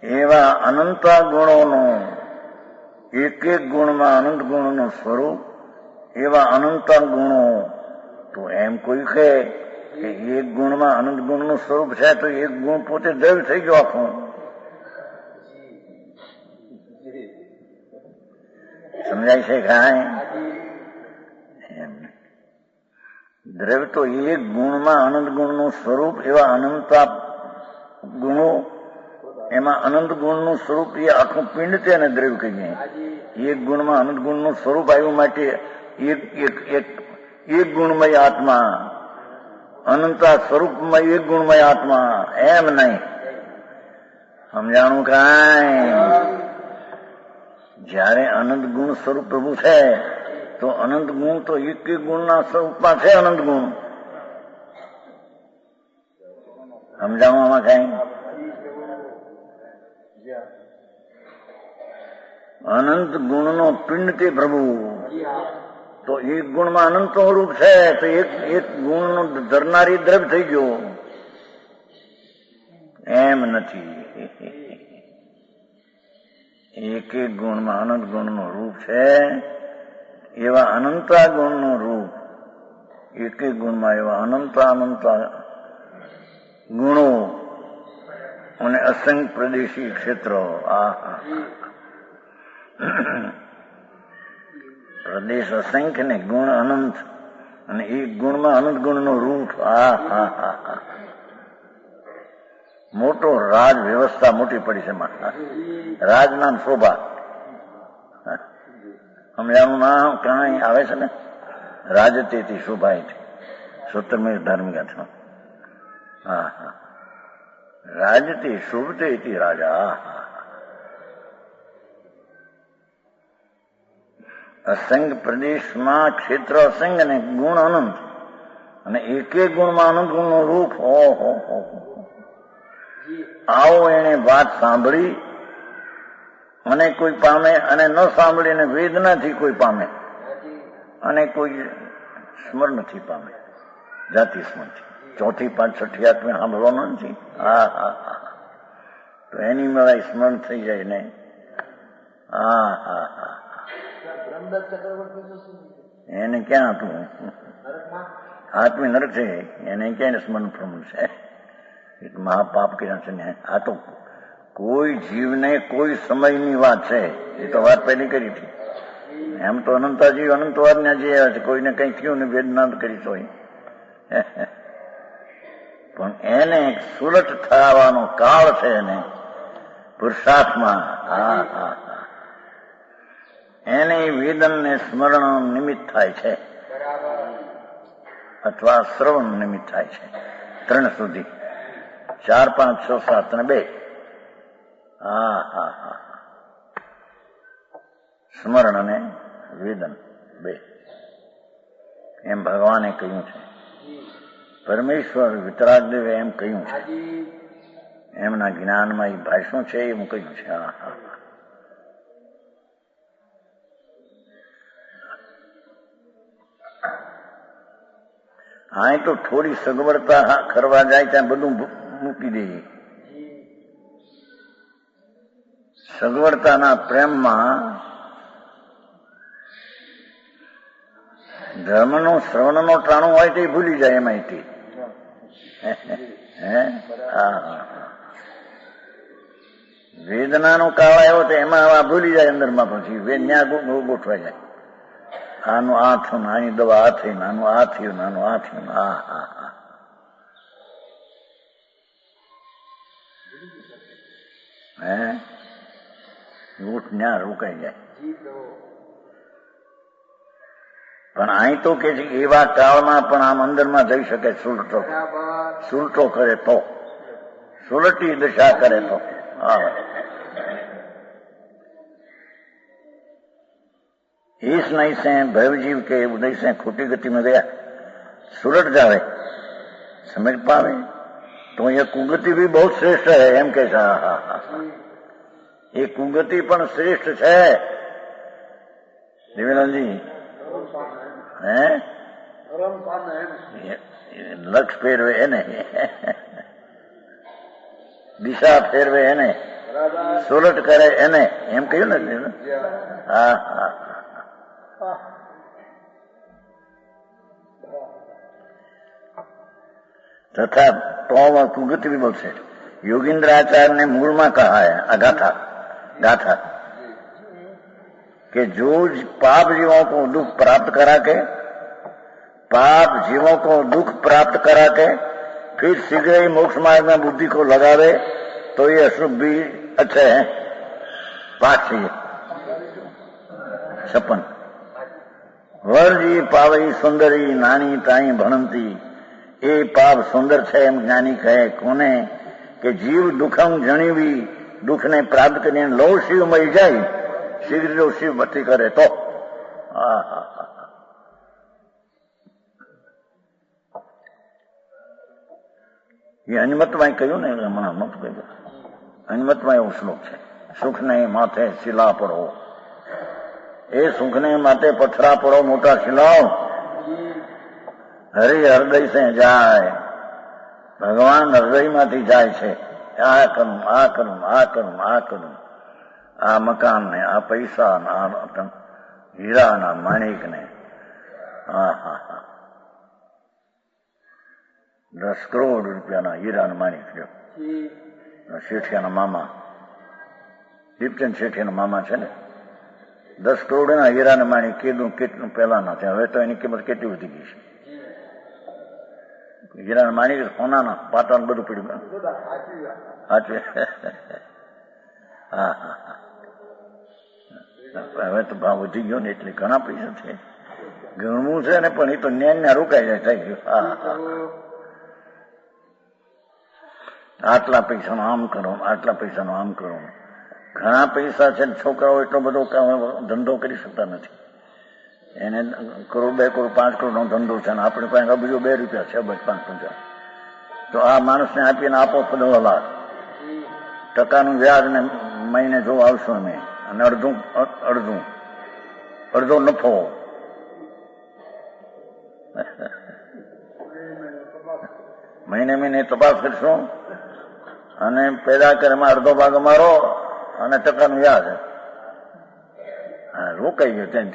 એવા અનંત ગુણોનું એક એક ગુણમાં અનંત ગુણનું સ્વરૂપ, એવા અનંત ગુણો. તો એમ કોઈ કહે કે એક ગુણમાં અનંત ગુણનું સ્વરૂપ છે તો એક ગુણ પોતે દ્રવ્ય થઈ ગયો આખું. સમજાય છે કાંઈ? દ્રવ્ય તો એક ગુણમાં અનંત ગુણનું સ્વરૂપ, એવા અનંત ગુણો, એમાં અનંત ગુણનું સ્વરૂપ એ આખું પિંડ છે અને દ્રવ્ય કહીએ. એક ગુણમાં અનંત ગુણનું સ્વરૂપ આવ્યું માટે એક ગુણમય આત્મા, અનંતા સ્વરૂપમય એક ગુણમય આત્મા, એમ નહીં. સમજાણું કાંઈ? જયારે અનંત ગુણ સ્વરૂપ પ્રભુ છે તો અનંત ગુણ તો એક એક ગુણના સ્વરૂપમાં છે. અનંત ગુણ સમજાવવામાં કાંઈ? અનંત ગુણનો પિંડ તે પ્રભુ, તો એક ગુણમાં અનંત રૂપ છે તો એક ગુણનો ધરનારી દ્રવ્ય થઈ ગયો. એમ નથી. એક એક ગુણમાં અનંત ગુણનું રૂપ છે, એવા અનંતા ગુણનું રૂપ, એક એક ગુણમાં એવા અનંતા ગુણો અને અસંખ્ય પ્રદેશી ક્ષેત્રો. પ્રદેશ અસંખ્ય ને ગુણ અનંત, અને એક ગુણમાં અનંત ગુણનું રૂપ. હા હા હા હા, મોટો રાજ વ્યવસ્થા મોટી પડી છે. રાજ નામ શોભા. સમજાનું નામ કાંઈ આવે છે ને, રાજતેથી શોભાય છે. સૂત્રમેય ધાર્મિક છે. હા હા, રાજતે શોભતે રાજા. અસંખ્ય પ્રદેશમાં ક્ષેત્ર અસંખ્ય અને ગુણ અનંત, અને એક એક ગુણમાં અનંત ગુણનું રૂપ. ઓહો, આવો એને વાત સાંભળી અને કોઈ પામે, અને ન સાંભળીને વેદનાથી કોઈ પામે, અને કોઈ સ્મરણથી પામે, જાતિ સ્મરણથી. ચોથી પાંચ છઠ્ઠી આત્મે સાંભળવાનો નથી. હા હા હા, તો એની મળાય સ્મરણ થઈ જાય ને. હા હા હા, એને ક્યાં હતું? આત્મી નરક છે, એને ક્યાં સ્મરણ પ્રમણ છે? મહાપાપ કર્યા છે ને. આ તો કોઈ જીવને કોઈ સમયની વાત છે. એ તો વાત પહેલી કરી હતી. એમ તો અનંતાજી અનંતવાદના જે છે, કોઈને કઈ થયું ને વેદના કરી હોય, પણ એને સુરત થવાનો કાળ છે. એને પુરુષાર્થમાં હા હા હા, એને વેદન ને સ્મરણ નિમિત્ત થાય છે, અથવા શ્રવણ નિમિત્ત થાય છે. 3 સુધી, 4, 5, 6, 7 અને 2. હા હા હા, સ્મરણ અને વેદન 2. એમ ભગવાને કહ્યું છે. પરમેશ્વર વિતરાગદેવે એમ કહ્યું છે. એમના જ્ઞાનમાં એ ભાષણ છે, એમ કહ્યું છે. હા હા, હા, તો થોડી સગવડતા કરવા જાય ત્યાં બધું મૂકી દઈએ. સગવડતાના પ્રેમમાં ધર્મનું શ્રવણનો ટાણું હોય તે ભૂલી જાય એમાંથી. વેદનાનો કાળ આવ્યો તો એમાં ભૂલી જાય અંદરમાં. પછી ત્યાં ગોઠવાઈ જાય. આનું આ થયું, આની દવા આ થઈ, આનું આ થયું, આનું આ થયું. હા હા હા, ગોઠ ત્યાં રોકાઈ જાય. પણ અહીં તો કે છે એવા કાળમાં પણ આમ અંદરમાં જઈ શકે. સુલટો કરે તો, સુલટી દશા કરે તો. इस नहीं से भैवजीव के उदय से खोटी गति में गया, सुलट जावे, समझ पावे तो यह कुगति भी बहुत श्रेष्ठ है. एम कैसा? हा हा हा, ये कुगति पण श्रेष्ठ है. देवीलालजी હે લક્ષ ફેરવે એને, દિશા ફેરવે એને, સોલટ કરે એને, એમ કહ્યું ને. હા હા, तथा तो कुगति भी बोलते. योगींद्राचार्य ने मूल में कहा है गाथा कि जो पाप जीवों को दुख प्राप्त करा के, फिर शीघ्र ही मोक्ष मार्ग में बुद्धि को लगावे तो ये अशुभ भी अच्छे हैं. 5 चाहिए 56. વરજી પાવઈ સુંદરી નાની તાઈ ભણંતી. એ પાપ સુંદર છે એમ જ્ઞાની કહે કોને? કે જીવ દુઃખમ જણીવી, દુઃખને પ્રાપ્ત કરીને લો શિવ મળી જાય, શીઘ્ર જો શિવ ભક્તિ કરે તો. એ અનિમતમાં કહ્યું ને, હમણાં નતું કહ્યું. અનિમતમાં એવો શ્લોક છે, સુખને માથે શિલા પડો. એ સુખને માટે પથરા પડો મોટા શિલાઓ. હરિ હૃદય સે જાય, ભગવાન હૃદયમાંથી જાય છે. આ કરું, આ કરું, આ કરું, આ કરું. આ મકાન ને, આ પૈસા, આ હીરા ના માણિક ને, 10 કરોડ રૂપિયાના હીરાના માણિક લ્યો. શેઠિયાના મામા, દીપચંદ શેઠિયાના મામા છે ને, 10 કરોડના હીરાના માણિક કેટલું પહેલાના છે. હવે તો એની કિંમત કેટલી વધી ગઈ છે. હીરાના માણિક સોનાના પાટાનું બધું પડ્યું. સાચું. હા હા હા, હવે તો ભાવ વધી ગયો ને એટલે ઘણા પૈસા છે. ગણવું છે ને, પણ એ તો ન્યાય રોકાઈ જાય, થઈ ગયું. હા હા, આટલા પૈસાનો આમ કરો, આટલા પૈસાનો આમ કરો. ઘણા પૈસા છે, છોકરાઓ એટલો બધો ધંધો કરી શકતા નથી. એને 1 કરોડ, 2 કરોડ, 5 કરોડ નો ધંધો છે, આપણે પાસે બીજો 2 રૂપિયા છે, 5-50. તો આ માણસને આપીને આપો 15 લાખ ટકાનું વ્યાજ ને મહિને જો આવશો અમે અને અડધો નફો. મહિને તપાસ કરશું અને પેદા કરમાં અડધો ભાગ અમારો અને ટકાનું વ્યાજ. રોકાઈ ગયો ત્યાં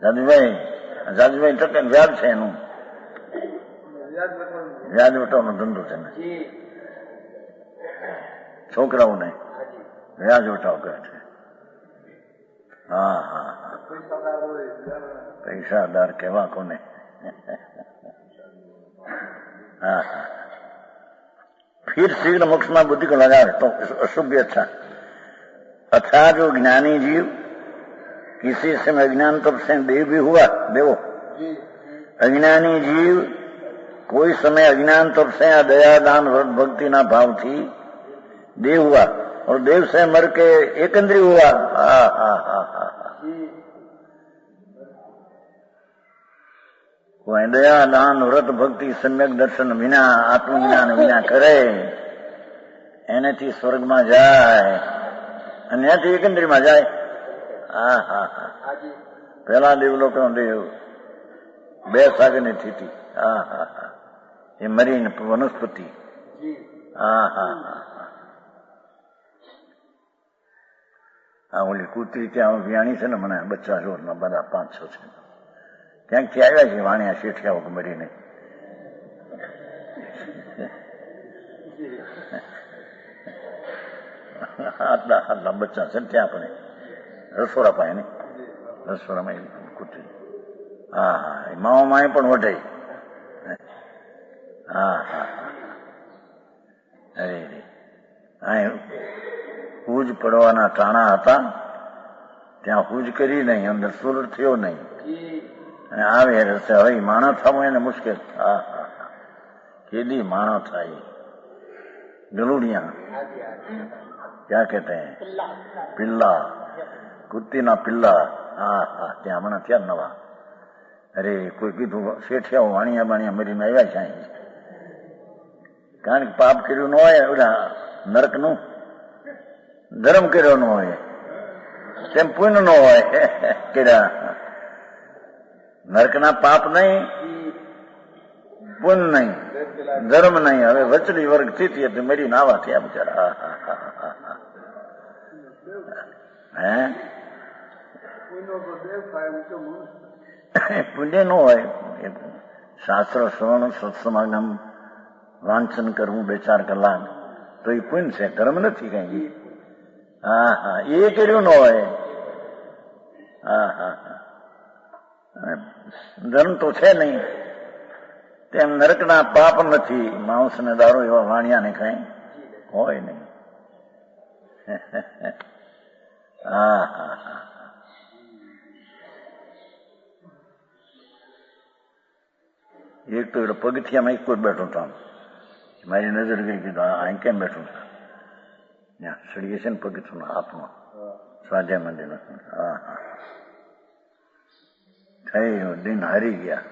જાદુભાઈ ટકાનું વ્યાજ છે એનું. વ્યાજ વટાવવાનો ધંધો છે ને, છોકરાઓને વ્યાજ વટાવ કરે છે. હા હા હા, પૈસાદાર કેવા કોને. हाँ हाँ, फिर शीघ्र मोक्ष में बुद्धि को लगा तो अशुभ अच्छा. अच्छा जो ज्ञानी जीव किसी समय अज्ञान तब से देव भी हुआ, देवो अज्ञानी जीव कोई समय अज्ञान तब से दया दान व्रत भक्ति ना भाव थी देव हुआ और देव से मर के एक इंद्रिय हुआ. हा हा हा हा, કોઈ દયા દાન વ્રત ભક્તિ સમ્યક દર્શન વિના આત્મજ્ઞાન વિના કરે એનેથી સ્વર્ગમાં જાય અને ત્યાંથી એકંદરીમાં જાય. હા હા હા, પેલા દેવલોકનો દેવ 2 સાગરની સ્થિતિ. હા હા હા, એ મરીને વનસ્પતિ. હા હા હા, આ ઓલી કૂતરી ત્યાં વ્યાણી છે ને, મને બચ્ચા જોરમાં બધા 5-6 છે. ક્યાંકથી આવ્યા છે વાણિયા શેઠિયાઓ મરીને. આટલા બચ્ચા છે ત્યાં પણ રસોડા પાસે ને, રસોડામાં કૂતરી. હા હા, માઓમાં પણ વઢાઈ. હા હા, અરે રે, અહીં હુજ પડવાના ટાણા હતા ત્યાં હુજ કરી નહીં, અંદર સુર થયો નહીં અને આવે રસ્તે. હવે માણસ થવું એને મુશ્કેલ. હા હા હા, કેદી માણસ થાય. ગલુડિયા ક્યાં કહેતે હૈ, પિલ્લા, કુત્તીના પિલ્લા. હા હા, ત્યાં હમણાં થયા નવા. અરે કોઈ કીધું શેઠિયાઓ વાણિયા બાણિયા મરીને આવ્યા છે અહીં. કારણ કે પાપ કર્યું ન હોય, ઓલા નરકનું ધર્મ કર્યો ન હોય, તેમ પુણ્ય ન હોય કર્યા. નરકના પાપ નહીં, પુણ્ય નહીં, ધર્મ નહીં. હવે વચલી વર્ગ સ્થિતિ હતી, મરીને આવા થયા બિચારા. હે પુણ્ય ન હોય. શાસ્ત્ર શ્રવણ સત્સમાગમ વાંચન કરવું 2-4 કલાક તો એ પુણ્ય છે, ધર્મ નથી કઈ. હા હા, એ કર્યું ન હોય. હા હા હા, ધર્મ તો છે નહીં, તેમ નરકના પાપ નથી. માંસ ને દારૂ એવા વાણિયાને કઈ હોય નહીં. હા હા હા, એક તો પગથિયામાં એક કોઈ બેઠો હતો, મારી નજર ગઈ, કીધું અહીં કેમ બેઠું છે? ત્યાં સળીએ છે ને પગથિયું હાથમાં, સ્વાધ્યાય મંદિર. હા હા, થઈ દિન હારી ગયા,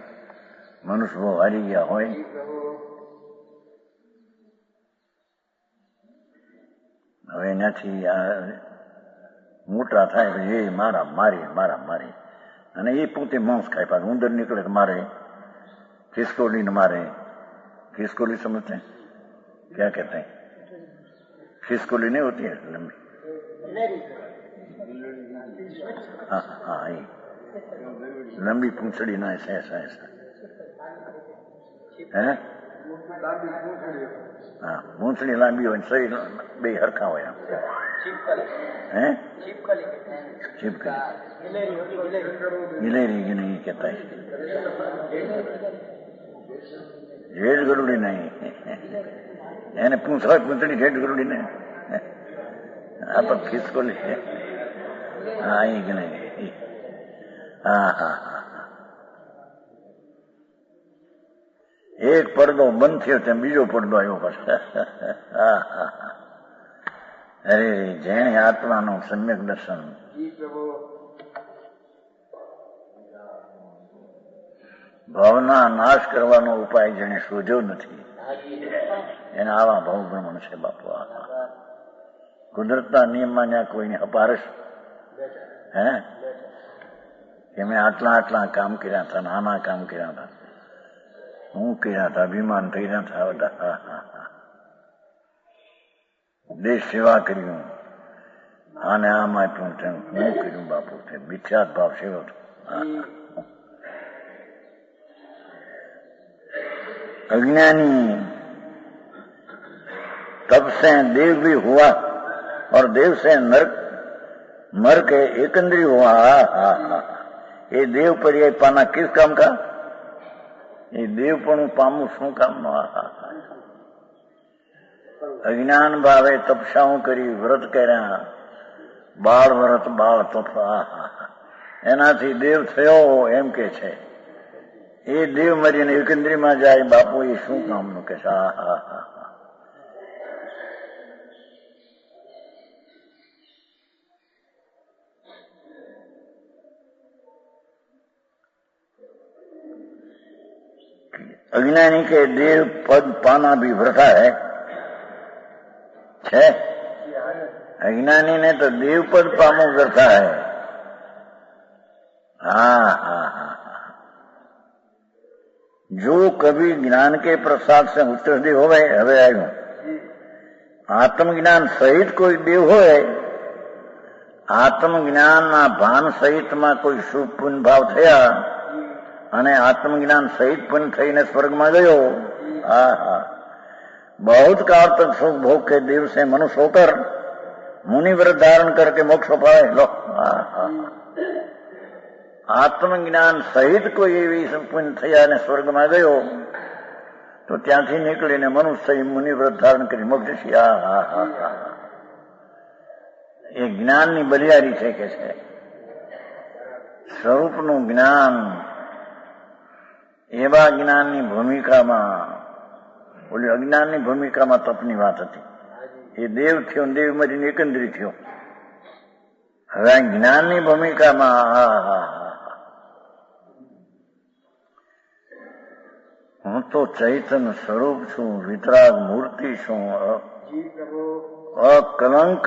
મનુષ્ય બહુ હારી ગયા હોય. હવે એનાથી મોટા થાય એ મારા મારી અને એ પોતે માંસ ખાય. પાછું ઉંદર નીકળે તો મારે, ખિસકોલીને મારે. खिसकोली समझते हैं क्या कहते हैं? खिसकोली नहीं होती है लंबी, हाँ हाँ, ये लंबी पूंछड़ी ना, ऐसा ऐसा ऐसा है. हाँ, पूंछड़ी लांबी हो, शरीर बे हरखा हो. हैं छिपकली, गिलेरी की नहीं कहता है, જેઠ ગરુડી નહીં. એને પૂંછડા પૂંછડી જેઠ ગરુડી ને, આ તો ખિસકોલી. હા, એ કે નહીં. હા હા હા, એક પડદો બંધ થયો તેમ બીજો પડદો આવ્યો પાછો. હા હા હા, અરે જેણે આત્માનું સમ્યક દર્શન, ભાવના નાશ કરવાનો ઉપાય જેને શોધ્યો નથી એને આવા ભાવ ભ્રમણ છે બાપુ. કુદરતના નિયમમાં ત્યાં કોઈને અપારસ હે કે મેં આટલા કામ કર્યા હતા, નાના કામ કર્યા હતા, હું કર્યા હતા, અભિમાન થઈ રહ્યા હતા બધા, દેશ સેવા કર્યું, આને આમ આપ્યું, હું કર્યું બાપુ, મિથ્યાત ભાવ સેવો હતો. अज्ञानी तब से देव भी हुआ और देव से नरक मर के एकंद्री हुआ. ये देव पर्याय पाना किस काम का? ये देव पण पामू શું કામનો? અજ્ઞાન ભાવે તપસ્યાઓ કરી, વ્રત કર્યા, બાળ વ્રત બાળ તપ, એનાથી દેવ થયો એમ કે છે. એ દેવ મરીને એકંદ્રીમાં જાય, બાપુ એ શું કામનું કે છે? अज्ञानी के देव पद पाना भी व्रता है. अज्ञानी ने तो देव पद पामो व्रता है. जो कभी ज्ञान के प्रसाद से उत्तरदेव होवे, હવે આવ્યું આત્મજ્ઞાન સહિત કોઈ દેવ હોય, આત્મજ્ઞાનના ભાન સહિતમાં કોઈ શુભ પુણ્ય ભાવ થયા અને આत्मज्ञान सहित पुण्य थईने स्वर्ग में गयो. बहुत काल तक सुख भोग के देव से मनुष्य होकर मुनि व्रत धारण करके मोक्ष पाए. लो, आत्मज्ञान सहित कोई एवी पुण्य थया ने स्वर्ग में गयो तो त्यांथी નીકળીને મનુષ્ય મુનિ વ્રત ધારણ કરી મોક્ષ છે. એ જ્ઞાનની બલિયારી છે કે છે. સ્વરૂપનું જ્ઞાન, એવા જ્ઞાનની ભૂમિકામાં, ઓલી અજ્ઞાનની ભૂમિકામાં તપની વાત હતી. એ દેવ થયો, દેવ મરીને એકંદરી થયો. હવે આ જ્ઞાનની ભૂમિકામાં હું તો ચૈતન સ્વરૂપ છું, વિતરાગ મૂર્તિ છું, અકલંક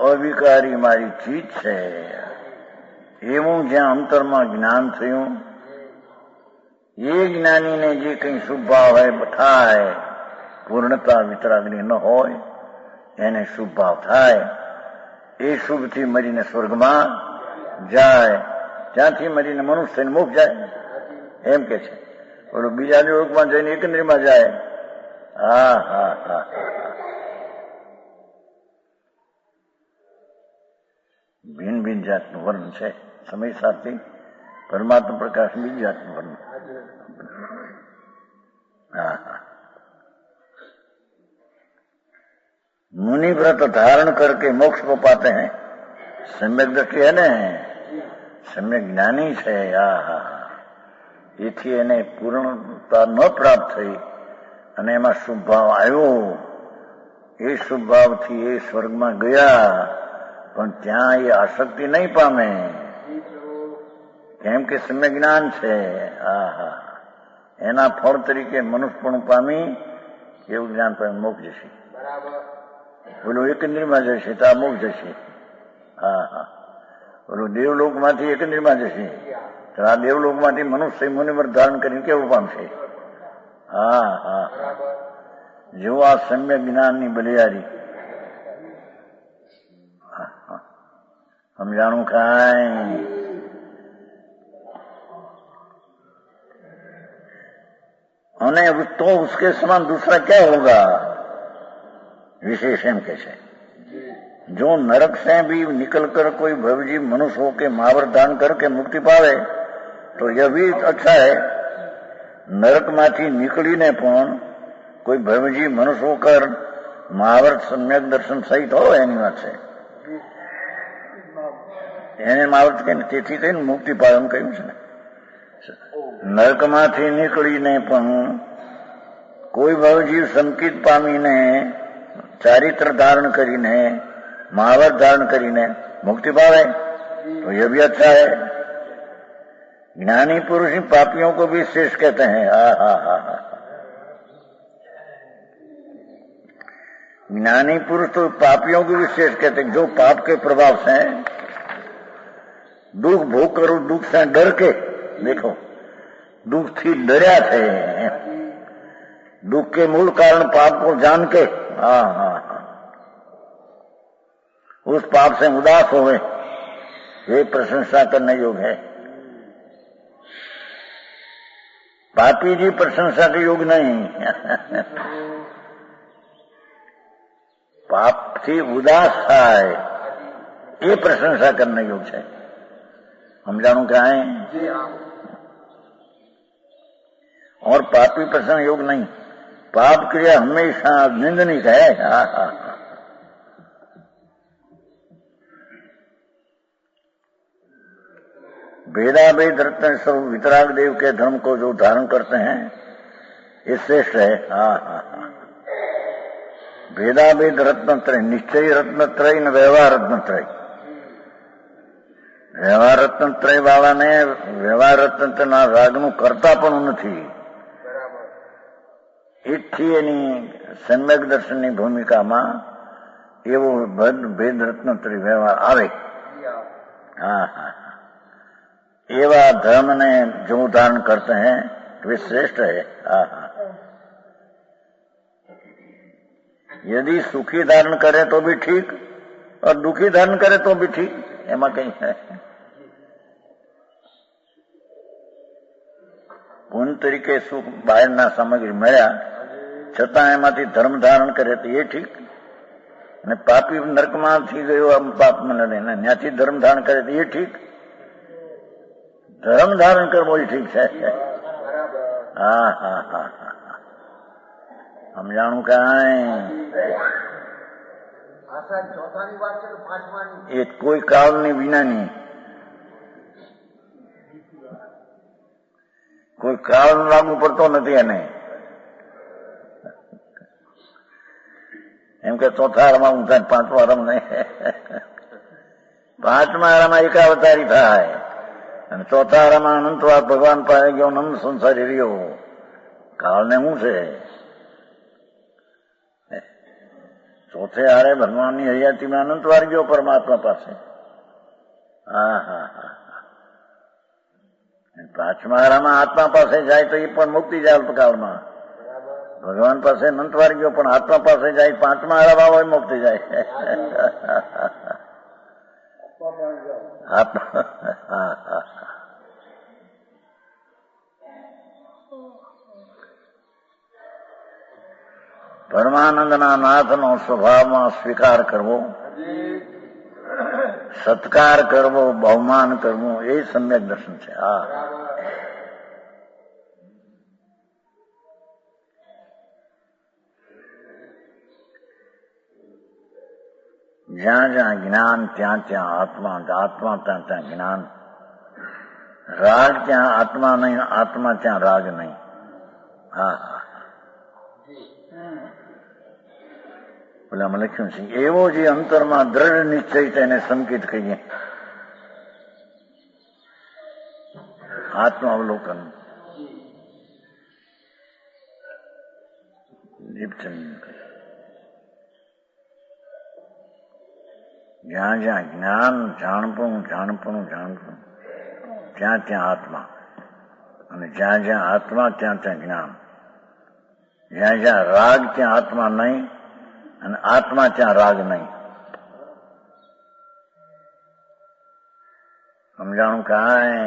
અવિકારી મારી ચીજ છે. એવું જ્યાં અંતરમાં જ્ઞાન થયું, એ જ્ઞાનીને જે કઈ શુભ ભાવ હોય થાય, પૂર્ણતા વિતરાગની ન હોય એને શુભ ભાવ થાય. એ શુભથી મરીને સ્વર્ગમાં જાય, ત્યાંથી મરીને મનુષ્યને મોક્ષ જાય એમ કે છે. ઓલું બીજા લોકમાં જઈને એકંદરીમાં જાય. ભિન્ન ભિન્ન જાતનું વર્ણન છે. સમય સાથે પરમાત્મા પ્રકાશ બીજી જાતનું વર્ણન. मुनि व्रत धारण करके मोक्ष को पाते हैं. सम्यक दृष्टि है ने, सम्यक ज्ञानी છે. એથી એને પૂર્ણતા ન પ્રાપ્ત થઈ અને એમાં શુભ ભાવ આવ્યો. એ શુભ ભાવથી એ સ્વર્ગમાં ગયા, પણ ત્યાં એ આસક્તિ નહીં પામે, કેમ કે સમ્યક જ્ઞાન છે. એના ફળ તરીકે મનુષ્યપણું પામી એવું જ્ઞાન પામી મોક્ષ જશે. બોલો એકંદરીમાં જશે તો આ મોક્ષ જશે. બોલો દેવલોકમાંથી એકંદરીમાં જશે તો આ દેવલોકમાંથી મનુષ્ય મુનિવર ધારણ કરીને કેવું પામશે? જો આ સમ્યક જ્ઞાનની બલિયારી સમજાણું કાંઈ અને तो उसके समान दूसरा क्या होगा? विशेष एम के છે जो नरक से भी निकलकर कोई भवजीव मनुष्य होकर महावर दान करके मुक्ति पावे तो यह भी अच्छा है. नरक माथी निकलीने पण कोई भवजीव मनुष्य होकर महावर सम्यक दर्शन सहित हो एनी વાત છે. એને મહાવત કહીને તેથી કહીને મુક્તિ પાવે એમ કહ્યું છે ને. નરકમાંથી નીકળીને પણ કોઈ ભવજીવ સંકિત પામીને ચારિત્ર धारण કરીને महावर धारण કરીને मुक्ति पावे तो यह भी अच्छा है. ज्ञानी पुरुष ही पापियों को भी श्रेष्ठ कहते हैं. ज्ञानी पुरुष तो पापियों को विशेष कहते हैं, जो पाप के प्रभाव से दुख भोग करो, दुख से डर के, देखो दुख थी डरिया थे, दुख के मूल कारण पाप को जान के उस पाप से उदास होवे, ये प्रशंसा करने योग्य है। पापी जी प्रशंसा के योग्य नहीं। पाप થી ઉદાસ થાય એ પ્રશંસા કરને યોગ્ય છે। સમજાણું क्या है? और पापी प्रशंसा योग्य नहीं। पाप क्रिया हमेशा निंदनीय है। भेदा भेद रत्न स्वरूप वितराग देव के धर्म को जो धारण करते हैं ये श्रेष्ठ है। भेदा भेद रत्नत्रय, निश्चय रत्नत्रय न व्यवहार रत्नत्रय। व्यवहार रत्नत्रय वाળાને વ્યવહાર રત્નત્રયના રાગનું કરતા પણ નથી, એથી એની સમ્યક દર્શનની ભૂમિકામાં એવો ભેદ રત્નત્રય વ્યવહાર આવે। एवा धर्म ने जो धारण करते हैं वे श्रेष्ठ है। यदि सुखी धारण करे तो भी ठीक और दुखी धारण करे तो भी ठीक, एमा कहीं है। पूर्ण तरीके सुख बाहर सामग्री મળ્યા છતાં એમાંથી ધર્મ ધારણ કરે તો એ ठीक, અને પાપી નરકમાં થઈ ગયો આમ પાપ મને ત્યાંથી ધર્મ ધારણ કરે તો એ ठीक। धर्म धारण करवो ठीक है। हम जानू क्या है, कोई काल नहीं विना नहीं, कोई काल लागू पड़तो नहीं एने। एम के चौथा रमा ऊंचा पांचवा रम नहीं, पांचमा रमा एकावतारी था है, चौथा रमा अनंतवाद भगवान पाए गयो, नंद संसारी रियो। काल ने हूं से चौथे आरे भगवान नी हरियाती में अनंतवार गयो परमात्मा पासे। पांचमा आरामा आत्मा पासे जाए तो ये पण मुक्ति जाए अल्पकाल में। भगवान पासे अनंतवार गयो पण आत्मा पासे जाए, पांचमा आरामा वो मुक्ति जाए। परमानंदना नाथनो स्वभावમાં સ્વીકાર કરવો, સત્કાર કરવો, બહુમાન કરવું એ સમ્યક દર્શન છે। જ્યાં જ્યાં જ્ઞાન ત્યાં ત્યાં આત્મા, આત્મા ત્યાં ત્યાં જ્ઞાન। રાગ ત્યાં આત્મા નહીં, આત્મા ત્યાં રાગ નહીં। પેલામાં લખ્યું છે એવો જે અંતરમાં દ્રઢ નિશ્ચય તેને સંકેત કહીએ। આત્માવલોકન જ્યાં જ્યાં જ્ઞાન જાણપણું જાણપણું જાણપણું ત્યાં ત્યાં આત્મા, અને જ્યાં જ્યાં આત્મા ત્યાં ત્યાં જ્ઞાન। જ્યાં જ્યાં રાગ ત્યાં આત્મા નહીં અને આત્મા ત્યાં રાગ નહીં। સમજાણું કાંઈ?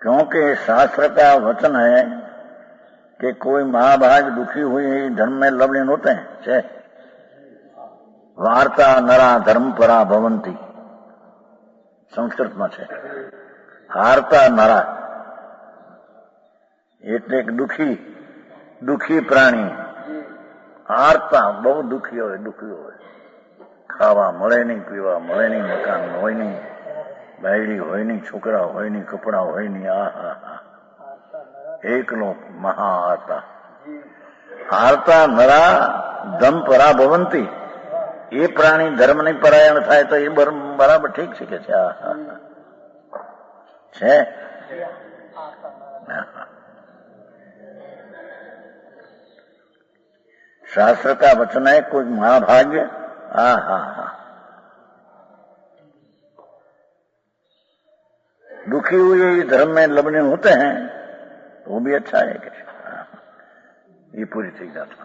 क्योंकि शास्त्र का वचन है कि कोई महाभाग दुखी हुई धर्म में लवलीन होते हैं। वार्ता नरा धर्म परा भवंती संस्कृत में है। हारता नरा એટલે દુખી, દુખી પ્રાણી। હારતા બહુ દુખી હોય, દુખી હોય। ખાવા મળે નહીં, પીવા મળે નહીં, મકાન હોય નહીં, બાયડી હોય નહીં, છોકરા હોય નહીં, કપડા હોય નહીં। એકલો મહા હારતા। હારતા નરા ધમ પરા ભવંતી। એ પ્રાણી ધર્મ ની પરાયણ થાય તો એ બરાબર ઠીક છે કે છે। शास्त्र का वचन है कोई महाभाग्य। हा हा हा, दुखी हुए धर्म में लबने होते हैं तो वो भी अच्छा है कि ये पूरी चीज आता।